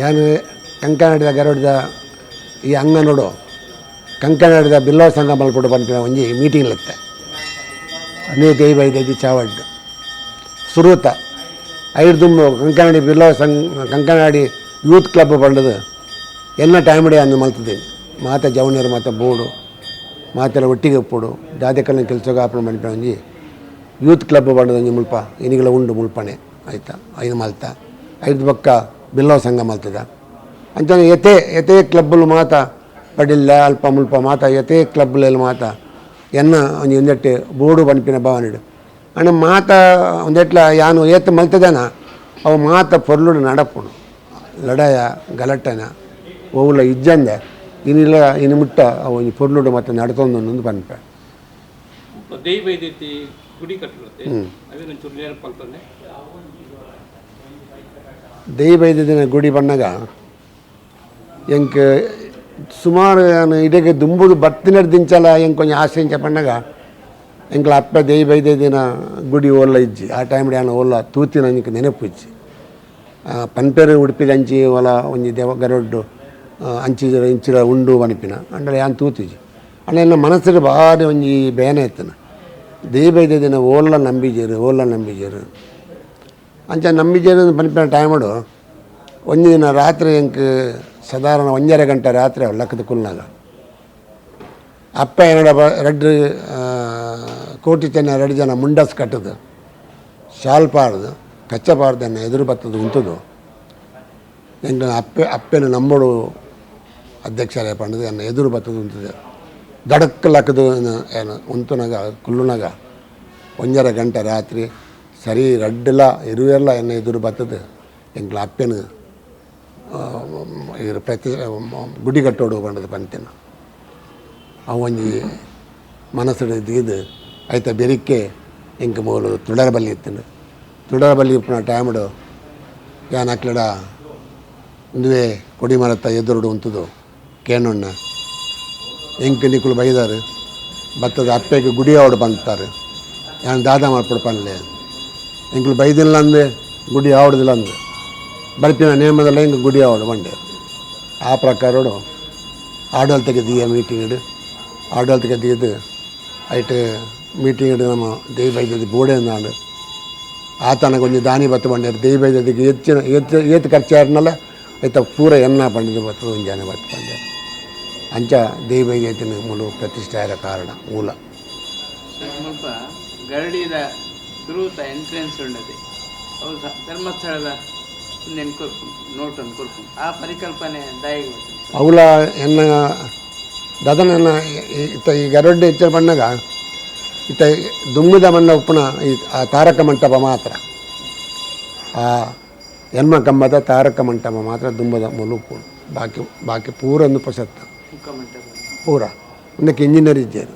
ಏನು ಕಂಕನಾಡಿದ ಗರುಡಿದ ಈ ಅಂಗ ನೋಡು ಕಂಕನಾಡಿದ ಬಿಲ್ಲವ ಸಂಘ ಮಲ್ಪಟ್ಟು ಬಂದ ಒಂಜಿ ಮೀಟಿಂಗ್ಲಿತ್ತೆ ಅನೇ ದೈವೈದೈದು ಚಾವಡ್ಡು ಸುರುತ ಐದು ದುಂಬು ಕಂಕನಾಡಿ ಬಿಲ್ಲವ ಸಂಘ ಕಂಕನಾಡಿ ಯೂತ್ ಕ್ಲಬ್ ಬಂಡದು ಎಲ್ಲ ಟೈಮಡೆ ಅನ್ನು ಮಲ್ತಿದ್ದೀನಿ ಮಾತ ಜವನಿಯರು ಮಾತ ಬೋಡು ಮಾತೆಲ್ಲ ಒಟ್ಟಿಗೆ ಒಪ್ಪುಡು ಜಾತಿಕಲ್ನ ಕೆಲಸ ಆಪಣ ಮಲ್ಪೆ ಒಂಜಿ ಯೂತ್ ಕ್ಲಬ್ ಬಂಡದ ಒಂಜಿ ಮುಲ್ಪ ಇನಿಗಳ ಉಂಡು ಮುಲ್ಪಣೆ ಆಯಿತಾ ಐದು ಮಲ್ತ ಐದು ಪಕ್ಕ ಬಿಲ್ಲವ ಸಂಘ ಮಲ್ತದ ಅಂಚನೆ ಎತೆ ಕ್ಲಬ್ಬಲು ಮಾತ ಪಡಿಲ್ಲ ಅಲ್ಪ ಮುಲ್ಪ ಮಾತ ಎತೆ ಕ್ಲಬ್ಲೆಲ್ಲ ಮಾತ ಎನ್ನ ಒಂಜಿ ಒಂದೆಟ್ಟು ಬೋಡು ಬನ್ಪಿನ ಭಾವನೆಡು ಅಣ್ಣ ಮಾತ ಒಂದೆಟ್ಲ ಯಾನು ಏತ್ ಮಲ್ತದನ ಅವು ಮಾತ ಪೊರ್ಲುಡು ನಡಪುಣು ಲಡಾಯ ಗಲಟನ ಓವುಲ ಇಜ್ಜಂದೆ ಇನ್ನಿಲ್ಲ ಇನ್ನು ಮುಟ್ಟ ಅವು ಒಂಜಿ ಪೊರ್ಲುಡು ಮತ್ತೆ ನಡ್ತೊಂದು ಬನ್ಪೆ ದೈವೈದೈತಿ ಗುಡಿ ಕಟ್ಟಿರುತ್ತೆ ಅವೇನು ಚೂರು ನೆನಪಲ್ತಂದೆ ದೈವೈದ ದಿನ ಗುಡಿ ಬಣ್ಣಗ ಎಂಕ್ ಸುಮಾರು ನಾನು ಇದಕ್ಕೆ ದುಂಬುದು ಬತ್ತಿನರ್ ದಿಂಚಲ ಎಂಕ್ ಕೊಂಚ ಆಶ್ರయింಚ ಪಣ್ಣಗ ಎಂಕ್ಲ ಅಪ್ಪ ದೈವೈದ ದಿನ ಗುಡಿ ಓಲ್ಲ ಇಜ್ಜಿ ಆ ಟೈಮ್ಡೆ ನಾನು ಓಲ್ಲ ತೂತಿನ ಎಂಕ್ ನೆನಪು ಇಜ್ಜಿ ಪನ್ಪೇರು ಉಡುಪಿದ ಅಂಚಿ ಹೊಲ ಒಂಜಿ ದೇವ ಗರೊಡ್ಡು ಅಂಚಿದ ಇಂಚಿದ ಉಂಡು ಬನಿಪಿನ ಅಂದ್ರೆ ಯಾನ್ ತೂತಿಜಿ ಅಣ್ಣ ನನ್ನ ಮನಸ್ಸಿಗೆ ಭಾರಿ ಒಂಜಿ ಬೇನೆ ಇತ್ತನ ದೈವೈದ ದಿನ ಓಲ್ಲ ನಂಬಿಜೇರು ಅಂಚ ನಂಬಿಜೇರು ಬನಿಪಿನ ಟೈಮಡು ಒಂದು ದಿನ ರಾತ್ರಿ ಎಂಕ್ ಸಾಧಾರಣ 1.5 ಗಂಟೆ ರಾತ್ರಿ ಲಕ್ಕದ ಕುಲ್ನಾಗ ಅಪ್ಪ ಏನಡ ರೆಡ್ ಕೋಟಿ ಚೆನ್ನ 2 ಜನ ಮುಂಡಸ್ ಕಟ್ಟದು ಶಾಲ್ ಪಾಡ್ದು ಕಚ್ಚ ಪಾಡ್ದನ್ನ ಎದುರು ಬತ್ತದು ಉಂಟದು ಎಂಕ ಅಪ್ಪೇನು ನಂಬೋಡು ಅಧ್ಯಕ್ಷರೇ ಪಂಡದು ಎನ್ನ ಎದುರು ಬತ್ತದು ಉಂಟದು ದಡಕ್ಕೆ ಲಕ್ಕದು ಏನು ಉಂತುನಾಗ ಕುಲ್ಲುನಾಗ 1.5 ಗಂಟೆ ರಾತ್ರಿ ಸರಿ ರಡ್ಡೆಲ್ಲ ಇರುವೆಲ್ಲ ಎನ್ನ ಎದುರು ಬತ್ತದು ಎಂಕ್ಲ ಅಪ್ಪೇನು ಇದ್ರ ಪ್ರತಿ ಗುಡಿ ಕಟ್ಟೋಡು ಬಂಡದು ಪಂತೇನು ಅವೊಂಜಿ ಮನಸ್ಸು ಇದು ಆಯ್ತಾ ಬೆರಿಕೆ ಎಂಕ ಮೂಲು ತುಡರ ಬಲ್ಲಿ ಇತ್ತು ತುಡರ ಬಲ್ಲಿ ಇಪ್ಪಿನ ಟೈಮಡು ಯಾನ್ ಅಕ್ಲಡ ಒಂದುವೇ ಕೊಡಿ ಮರತ್ತ ಎದುರುಡು ಉಂಟದು ಕೇಣೊಣ್ಣ ಎಂಕ ನಿಕ್ಕಳು ಬೈದಾರು ಬತ್ತದ ಅಪ್ಪೆಗೆ ಗುಡಿ ಆವಡು ಬಂತಾರೆ ಯಾನ್ ದಾದ ಮಾಡ್ಕೊಡು ಪನ್ಲೆ ಎಂಕ್ಳು ಬೈದಿಲ್ಲ ಅಂದೆ ಗುಡಿ ಆವಡ್ದಿಲ್ಲ ಅಂದೆ ಬರ್ಪಿನ ನೇಮದಲ್ಲ ಹಿಂಗೆ ಗುಡಿ ಆವಡು ಬಂಡೆ ಆ ಪ್ರಕಾರಡು ಆಡಳಿತಕ್ಕೆ ದಿಯ ಮೀಟಿಂಗ್ ಆಡಳಿತಕ್ಕೆ ದಿಯದು ಐಟ್ ಮೀಟಿಂಗ್ ನಮ್ಮ ದೈವೈದ್ಯದ ಬೋಡೆ ಅಂದಾಂಡು ಆತನ ಕೊಂಚ ದಾನಿ ಬತ್ತ ಬಂಡ್ಯಾರ ದೈವೈದ್ಯದಿಗೆ ಏತ್ ಖರ್ಚಾರನಲ್ಲ ಆಯ್ತ ಪೂರ ಎನ್ನ ಪಂಡಿದ ಬತ್ತದ ಒಂದು ಜನ ಬತ್ತ ಬಂಡ್ಯಾರ ಅಂಚ ದೈವೈದ್ಯತಿನ ಮೂಲ ಪ್ರತಿಷ್ಠೆ ಆದ ಕಾರಣ ಮೂಲ ಸ್ವಲ್ಪ ಗರಡಿದ ಸುರುತ ಎಂಟ್ರೆನ್ಸ್ ಉಂಡದೆ ಅವು ಧರ್ಮಸ್ಥಳದ ನೋಟನ್ನು ಕೊಡ್ಕೊಂಡು ಆ ಪರಿಕಲ್ಪನೆ ದಾಯಿಗೆ ಅವಳ ಎನ್ನ ದದನ ಇತ್ತ ಈ ಗರೊಡ್ಡೆ ಹೆಚ್ಚು ಬಣ್ಣಗ ಇತ್ತ ದುಮ್ಮಿದ ಮಣ್ಣ ಉಪ್ಪುನ ಈ ಆ ತಾರಕ ಮಂಟಪ ಮಾತ್ರ ಆ ಹೆಣ್ಮ ಕಂಬದ ತಾರಕ ಮಂಟಪ ಮಾತ್ರ ದುಂಬದ ಮುಲುಪು ಬಾಕಿ ಪೂರ ಒಂದು ಪಸತ್ತ ಮುಖಮಂಟಪ ಪೂರ ಒಂದಕ್ಕೆ ಇಂಜಿನಿಯರ್ ಇದ್ದಾರೆ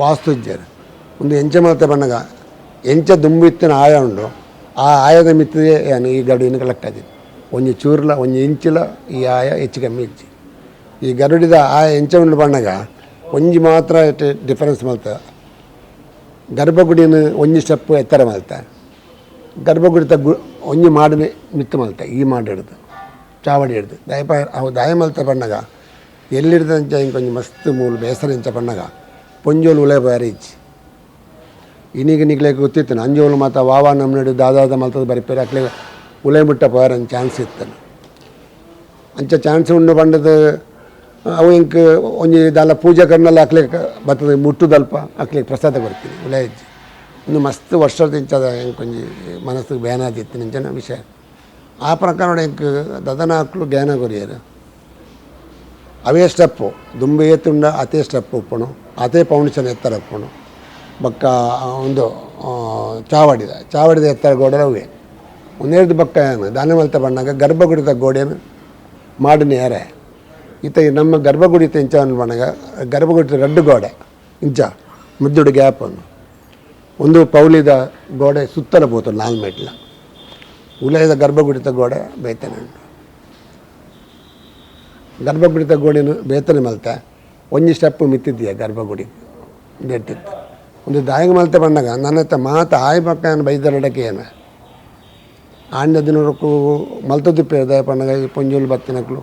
ವಾಸ್ತು ಇದ್ದಾರೆ ಒಂದು ಎಂಚ ಮಾತ್ರ ಬಣ್ಣಗ ಎಂಚ ದುಂಬಿತ್ತಿನ ಆಯ ಉಂಡು ಆ ಆಯದ ಮಿತ್ತಿದೆ ಏನು ಈ ಗರುಡಿನ ಕಲೆಕ್ಟ್ ಆಗಿದೆ ಒಂದು ಚೂರ್ಲ ಒಂದು ಇಂಚಿಲ ಈ ಆಯ ಹೆಚ್ಚು ಕಮ್ಮಿ ಇಚ್ಚಿ ಈ ಗರುಡಿದ ಆಯ ಎಂಚ ಉಂಡು ಬಣ್ಣಗ ಒಂಜಿ ಮಾತ್ರ ಡಿಫರೆನ್ಸ್ ಮಲ್ತ ಗರ್ಭಗುಡಿನ ಒಂಜಿ ಸ್ಟೆಪ್ ಎತ್ತರ ಮಲ್ತ ಗರ್ಭಗುಡಿತ ಒಂಜಿ ಮಾಡಿನ ಮಿತ್ತು ಮಲ್ತ ಈ ಮಾಡಿ ಹಿಡ್ದು ಚಾವಡಿ ಹಿಡ್ದು ಅವು ದಾಯ ಮಲ್ತ ಬಣ್ಣಗ ಎಲ್ಲಿಡ್ದಂಚ ಹಿಂಗೆ ಕೊಂಚ ಮಸ್ತ್ ಮೂಲು ಬೇಸರ ಇಂಚ ಬಣ್ಣಗ ಪೊಂಜೋಲು ಉಳೆ ಬೇರೆ ಇಚ್ಚಿ ಇನ್ನೀಗ ನಿಗ್ಲಿಕ್ಕೆ ಗೊತ್ತಿತ್ತು ಅಂಜೋಲು ಮತ್ತು ವಾವ ನಮ್ಮ ನಡು ದಾದಾದ ಮಲ್ತದ ಬರಿಪೇರಿ ಅಕ್ಲೆ ಉಲೆ ಮುಟ್ಟ ಪೋರ ಚಾನ್ಸ್ ಇತ್ತು ಅಂಚ ಚಾನ್ಸ್ ಉಂಡು ಬಂಡದು ಅವು ಇಂಕ ಒಂಜಿ ದಾಲ ಪೂಜೆ ಕರ್ನಲ್ಲಿ ಹಾಕ್ಲಿಕ್ಕೆ ಬರ್ತದೆ ಮುಟ್ಟುದಲ್ಪ ಹಾಕ್ಲಿಕ್ಕೆ ಪ್ರಸಾದ ಬರ್ತೀನಿ ಉಲೆ ಇಜ್ಜಿ ಇನ್ನು ಮಸ್ತ್ ವರ್ಷದ ಇಂಚದ ಹೆಂಗೆ ಕೊಂಚ ಮನಸ್ಸಿಗೆ ಬೇನಾದಿತ್ತು ನಿಂಚನ ವಿಷಯ ಆ ಪ್ರಕಾರ ಹೆಂಗೆ ದದನ ಹಾಕ್ಲು ಜ್ಞಾನ ಕೊರಿಯರು ಅವೇ ಸ್ಟೆಪ್ಪು ದುಂಬೆ ಏತುಂಡ ಅದೇ ಸ್ಟೆಪ್ ಉಪ್ಪಣು ಅದೇ ಫೌಂಡೇಶನ್ ಎತ್ತರ ಉಪ್ಪಣು ಬಕ್ಕ ಒಂದು ಚಾವಡಿದ ಎತ್ತರ ಗೋಡೆ ಅವೇ ಒಂದೆರಡು ಬಕ್ಕ ಏನು ದಾನ ಮಲ್ತ ಬಣ್ಣಾಗ ಗರ್ಭಗುಡಿದ ಗೋಡೆಯನ್ನು ಮಾಡಿನ ಯಾರೇ ಈತ ನಮ್ಮ ಗರ್ಭಗುಡಿ ಇಂಚ ಬಣ್ಣಗ ಗರ್ಭಗುಡಿ ರಡ್ಡು ಗೋಡೆ ಇಂಚ ಮುದ್ದುಡು ಗ್ಯಾಪನ್ನು ಒಂದು ಪೌಲಿದ ಗೋಡೆ ಸುತ್ತಲ ಪೋತು 4 ಮೆಟ್ಲ ಉಲಯದ ಗರ್ಭಗುಡಿತ ಗೋಡೆ ಬೇತನೆ ಉಂಟು. ಗರ್ಭಗುಡಿತ ಗೋಡೆನು ಬೇತನೆ ಮಲ್ತೆ ಒಂಜಿ ಸ್ಟೆಪ್ ಮಿತ್ತಿದ್ದೀಯ ಗರ್ಭಗುಡಿ ನೆಟ್ಟಿತ್ತು. ಒಂದು ದಾಯಿಗೆ ಮಲ್ತೆ ಬಂದಾಗ ನನ್ನ ಹತ್ರ ಮಾತು ಆಯ್ ಪಕ್ಕ ಏನು ಬೈದರಡಕ್ಕೆ ಏನು ಆಂಡ ದಿನಕ್ಕೂ ಮಲ್ತದಿಪ್ಪೇರು ದಯ ಪಂಡಗ ಪೊಂಜೋಲು ಬತ್ತಿನಕ್ಲು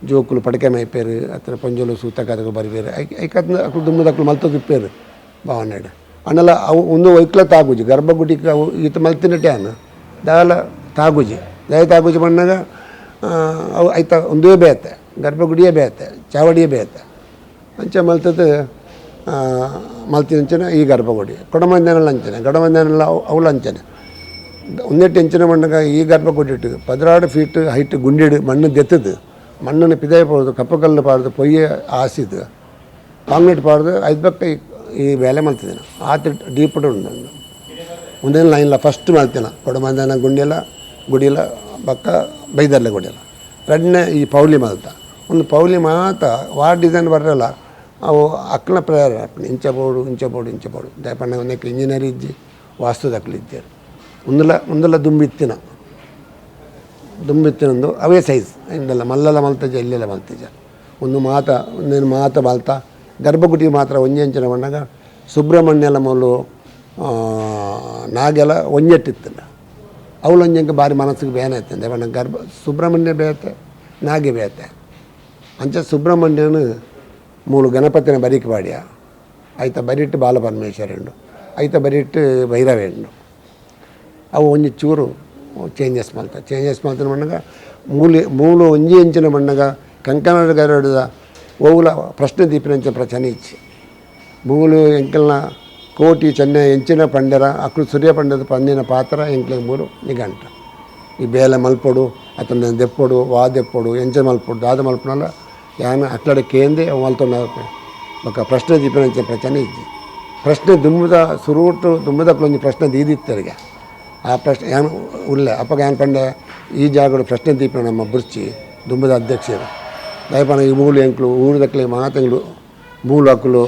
ಜೋಕುಲು ಪಡಕೆ ಮೈಪೇರು ಹತ್ರ ಪೊಂಜೋಲು ಸೂತಕಾದಗಳು ಬರಿಬೇರು ಐಕತ್ನ ಅಕ್ಲು ದುಮ್ಮದಕ್ಲು ಮಲ್ತದಿಪ್ಪೇರು ಭಾವನೆಡು ಅನ್ನೆಲ್ಲ ಅವು ಒಂದು ಒಯ್ಕ್ಲ ತಾಗುಜಿ ಗರ್ಭಗುಡಿಗೆ ಅವು ಈತ ಮಲ್ತಿನಟ್ಟೆ ಅನ್ನ ದಾಲ ತಾಗುಜಿ ದಯ ತಾಗುಜಿ ಬಂದಾಗ ಅವು ಆಯ್ತ ಒಂದೇ ಬೇತೆ ಗರ್ಭಗುಡಿಯೇ ಬೇತೆ ಚಾವಡಿಯೇ ಬೇತೆ ಅಂಚೆ ಮಲ್ತದ್ದು ಮಲ್ತಿನ ಈ ಗರ್ಭಗುಡಿ ಕೊಡಮಂದಿನೆಲ್ಲ ಅಂಚನೆ ಗಡಮಂದಿನೆಲ್ಲ ಅವಳು ಅಂಚನೆ ಒಂದೆಟ್ಟು ಎಂಚಿನ ಮಣ್ಣಗ ಈ ಗರ್ಭಗುಡಿ ಇಟ್ಟು 16 ಫೀಟ್ ಹೈಟ್ ಗುಂಡಿಡು ಮಣ್ಣು ದೆತ್ತದು ಮಣ್ಣನ್ನು ಪಿದಾಯ ಪಾಡ್ದು ಕಪ್ಪು ಪಾಡ್ದು ಪೊಯ್ಯ ಆಸಿದು ಕಾಂಕ್ರೀಟ್ ಪಾಡ್ದು 5 ಪಕ್ಕ ಈ ಬೇಲೆ ಮಲ್ತಿದ್ದೇನೆ ಆತ ಡೀಪ್ ಉಂಟು ಒಂದೇ ಲೈನ್ಲ ಫಸ್ಟ್ ಮಲ್ತಿನ ಕೊಡಮಂದಿನ ಗುಡಿಯಲ್ಲ ಪಕ್ಕ ಬೈದರ್ಲೆ ಗುಡಿಯಲ್ಲ ರೆಡ್ನೆ ಈ ಪೌಲಿ ಮಲ್ತ ಒಂದು ಪೌಲಿ ಮಾತ ವಾರ್ ಡಿಸೈನ್ ಬರಲ್ಲ ಅವು ಅಕ್ಕನ ಪ್ರೇಯರ್ ಇಂಚ ಬೋಡು ದಯಪಣ್ಣ ಒಂದಕ್ಕೆ ಇಂಜಿನಿಯರ್ ಇಜ್ಜಿ ವಾಸ್ತು ದಕ್ಕಲಿದ್ದಾರೆ ಮುಂದೆಲ್ಲ ದುಂಬಿತ್ತಿನೊಂದು ಅವೇ ಸೈಜ್ ಇಂದೆಲ್ಲ ಮಲ್ಲೆಲ್ಲ ಮಲ್ತಜ ಇಲ್ಲೆಲ್ಲ ಮಲ್ತಜ ಒಂದೇನು ಮಾತ ಮಲ್ತ ಗರ್ಭಗುಡಿ ಮಾತ್ರ ಒಂಜೆಂಚಿನ ಬಣ್ಣಗ ಸುಬ್ರಹ್ಮಣ್ಯಲ ಮೂಲು ನಾಗೆಲ್ಲ ಒಂಜೆಟ್ಟಿತ್ತಿಲ್ಲ ಅವಳು ಒಂಜಂಗೆ ಭಾರಿ ಮನಸ್ಸಿಗೆ ಬೇನೆ ಆಯ್ತಂದೆ ಬಣ್ಣ ಸುಬ್ರಹ್ಮಣ್ಯ ಬೇತೆ ನಾಗೆ ಬೇತೆ ಅಂಚೆ ಸುಬ್ರಹ್ಮಣ್ಯನು ಮೂಲು ಗಣಪತಿನ ಬರೀಕ್ ಬಾಡಿಯ ಆಯ್ತ ಬರಿಟ್ಟು ಬಾಲಪರಮೇಶ್ವರಂಡು ಆಯ್ತ ಬರಿಟ್ಟು ಭೈರವೇಂಡು ಅವು ಒಂಜಿ ಚೂರು ಚೇಂಜಸ್ ಮಲ್ತಿನ ಬಣ್ಣಗ ಮೂಲು ಒಂಜಿ ಎಂಚಿನ ಬಣ್ಣಗ ಕಂಕನಾಡ ಗರಡದ ಓವುಲ ಪ್ರಶ್ನೆ ದೀಪಿನಂಚ ಪ್ರಚನೆ ಇಚ್ಚಿ ಮೂಲು ಎಂಕಲ್ನ ಕೋಟಿ ಚೆನ್ನೈ ಎಂಚಿನ ಪಂಡರ ಅಕ್ಕಳು ಸೂರ್ಯ ಪಂಡದ ಪಂದಿನ ಪಾತ್ರ ಎಂಕ್ಲೆ ಮೂರು ನಿಘಂಟ ಈ ಬೇಲೆ ಮಲ್ಪೊಡು ಅತನ ದೆಪ್ಪೊಡು ದೆಪ್ಪೊಡು ಎಂಚ ಮಲ್ಪೊಡು ದಾದ ಮಲ್ಪನಲ್ಲ ಯಾನ ಅಕ್ಕಡೆ ಕೇಂದೆ ಮಲ್ತೊಂಡ ಬೊಕ್ಕ ಪ್ರಶ್ನೆ ದೀಪಿನಂಚ ಪ್ರಚನೆ ಇಜ್ಜಿ ಪ್ರಶ್ನೆ ದುಮ್ಮದಕ್ಕೊಂದು ಪ್ರಶ್ನೆ ದೀದಿತ್ತರಿಗೆ ಆ ಪ್ರಶ್ನೆ ಏನು ಉಳ್ಳೆ ಅಪ್ಪಗ ಏನು ಪಂಡೆ ಈ ಜಾಗಗಳು ಪ್ರಶ್ನೆ ದೀಪಿನ ನಮ್ಮ ಬುರ್ಚಿ ದುಂಬದ ಅಧ್ಯಕ್ಷರು ದಯಪನ ಈ ಮೂಲು ಎಂಕ್ಲು ಊರದಕ್ಕಲೆ ಮಾತಂಗಳು ಮೂಲು ಹಕ್ಕಲು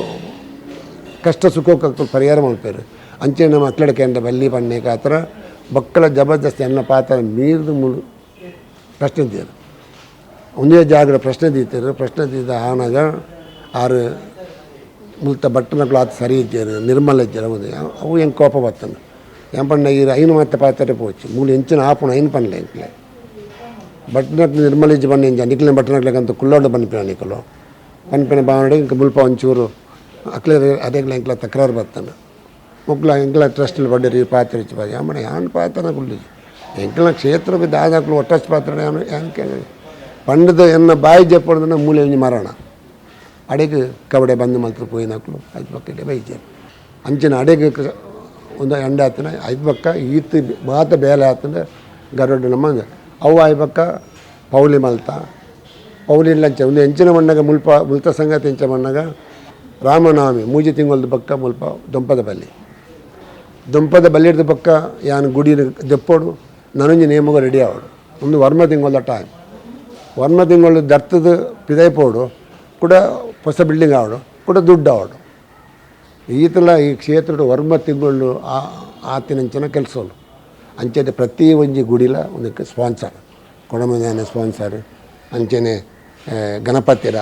ಕಷ್ಟ ಸುಖಕ್ಕೆ ಪರಿಹಾರ ಮಾಡ್ತಾರೆ ಅಂಚೆ ನಮ್ಮ ಮಕ್ಕಳ ಕೇಂದ್ರ ಬಲ್ಲಿ ಪಣ್ಣೆಗೆ ಆ ಥರ ಮಕ್ಕಳ ಜಬರ್ದಸ್ತಿ ಅನ್ನ ಪಾತ್ರ ಮೀರಿದ ಮೂಲು ಪ್ರಶ್ನೆ ತೀರು ಒಂದೇ ಜಾಗದ ಪ್ರಶ್ನೆ ದೀತಾರೆ ಪ್ರಶ್ನೆ ದೀದ ಆನಾಗ ಆರು ಮುಲ್ತ ಬಟ್ಟನಗಳು ಆತ ಸರಿ ಇದ್ದಾರೆ ನಿರ್ಮಲ ಇದ್ದಾರೆ ಒಂದು ಅವು ಹೆಂಗೆ ಕೋಪ ಬರ್ತಾನೆ ಏನು ಪಣ್ಣ ಈ ಐನು ಮತ್ತೆ ಪಾತ್ರೆ ಪೋಚು ಮೂಲು ಎಂಚಿನ ಆಪುಣ ಐನು ಪಣ್ಣಲೆ ಎಂಕ್ಲೆ ಬಟ್ಟನಕ್ಕೆ ನಿರ್ಮಲ ಇಜ್ಜಿ ಬಣ್ಣ ಎಂಜ ನಿಕ್ಲಿನ ಬಟ್ಟನಕ್ಲೆಗಂತ ಕುಳ್ಳೋಡು ಬನ್ಪಿನ ನಿಕ್ಕಲು ಬನ್ಪಿನ ಬಾವಡೆ ಇಂಕ ಮುಲ್ಪ ಒಂಚೂರು ಅಕ್ಲೆ ಅದೇಗ್ಲ ಎಂಕ್ಲ ತಕರಾರು ಬರ್ತಾನೆ ಮುಕ್ಲ ಎಂಕ್ಲ ಟ್ರಸ್ಟಲ್ಲಿ ಬಡ್ಡಿರಿ ಪಾತ್ರೆ ಇಚ್ಚಿ ಬಾಜಿ ಆಮಣ ಯಾನ್ ಪಾತ್ರನ ಕುಳ್ಳಿಜಿ ಎಂಕ್ಲ ಕ್ಷೇತ್ರ ಬಿದ್ದ ಆದಾಕ್ಲು ಒಟ್ಟಷ್ಟು ಪಾತ್ರ ಯಾನ್ ಕೇಳಿ ಪಂಡದ ಎನ್ನ ಬಾಯಿ ಜಪ್ಪಡ್ದನ ಮೂಲೆ ಎಂಜಿ ಮರಣ ಅಡೆಗೆ ಕಬಡೆ ಬಂದು ಮಾತ್ರ ಪೋಯಿನಾಕ್ಲು 5 ಪಕ್ಕ ಬೈಜೆ ಅಂಚಿನ ಅಡೆಗೆ ಒಂದು ಎಂಡೆ ಆತನ 5 ಪಕ್ಕ ಈತ ಮಾತ ಬೇಲೆ ಆತಂದ್ರೆ ಗರಡು ನಮ್ಮ ಅವು 5 ಪಕ್ಕ ಪೌಲಿ ಮಲ್ತ ಪೌಲಿ ಲಂಚ ಒಂದು ಎಂಚಿನ ಮಣ್ಣಾಗ ಮುಲ್ತ ಸಂಗತಿ ಎಂಚ ಮಣ್ಣಾಗ ರಾಮನವಮಿ ಮೂಜಿ ತಿಂಗಳದ ಪಕ್ಕ ಮುಲ್ಪ ದೊಂಪದ ಬಲ್ಲಿ ಹಿಡ್ದ ಪಕ್ಕ ಯಾನು ಗುಡಿ ದೆಪ್ಪೋಡು ನನಂಜಿ ನೇಮಗ ರೆಡಿ ಆವಡು ಒಂದು ವರ್ಮ ತಿಂಗಳದ ಟೈಮ್ ವರ್ಮ ತಿಂಗಳು ದರ್ತದ ಪಿದೈಪೋಡು ಕೂಡ ಹೊಸ ಬಿಲ್ಡಿಂಗ್ ಆವಡು ಕೂಡ ದುಡ್ಡು ಆವಡು ಈತಲ ಈ ಕ್ಷೇತ್ರದ ವರ್ಮ ತಿಂಗಳು ಆತಿನಂಚನ ಕೆಲಸಗಳು ಅಂಚನೆ ಪ್ರತಿ ಒಂಜಿ ಗುಡಿಲ ಒಂದಕ್ಕೆ ಸ್ಪಾನ್ಸರ್ ಕೊಡಮಂದಾನ ಸ್ಪಾನ್ಸರ್ ಅಂಚನೆ ಗಣಪತಿರ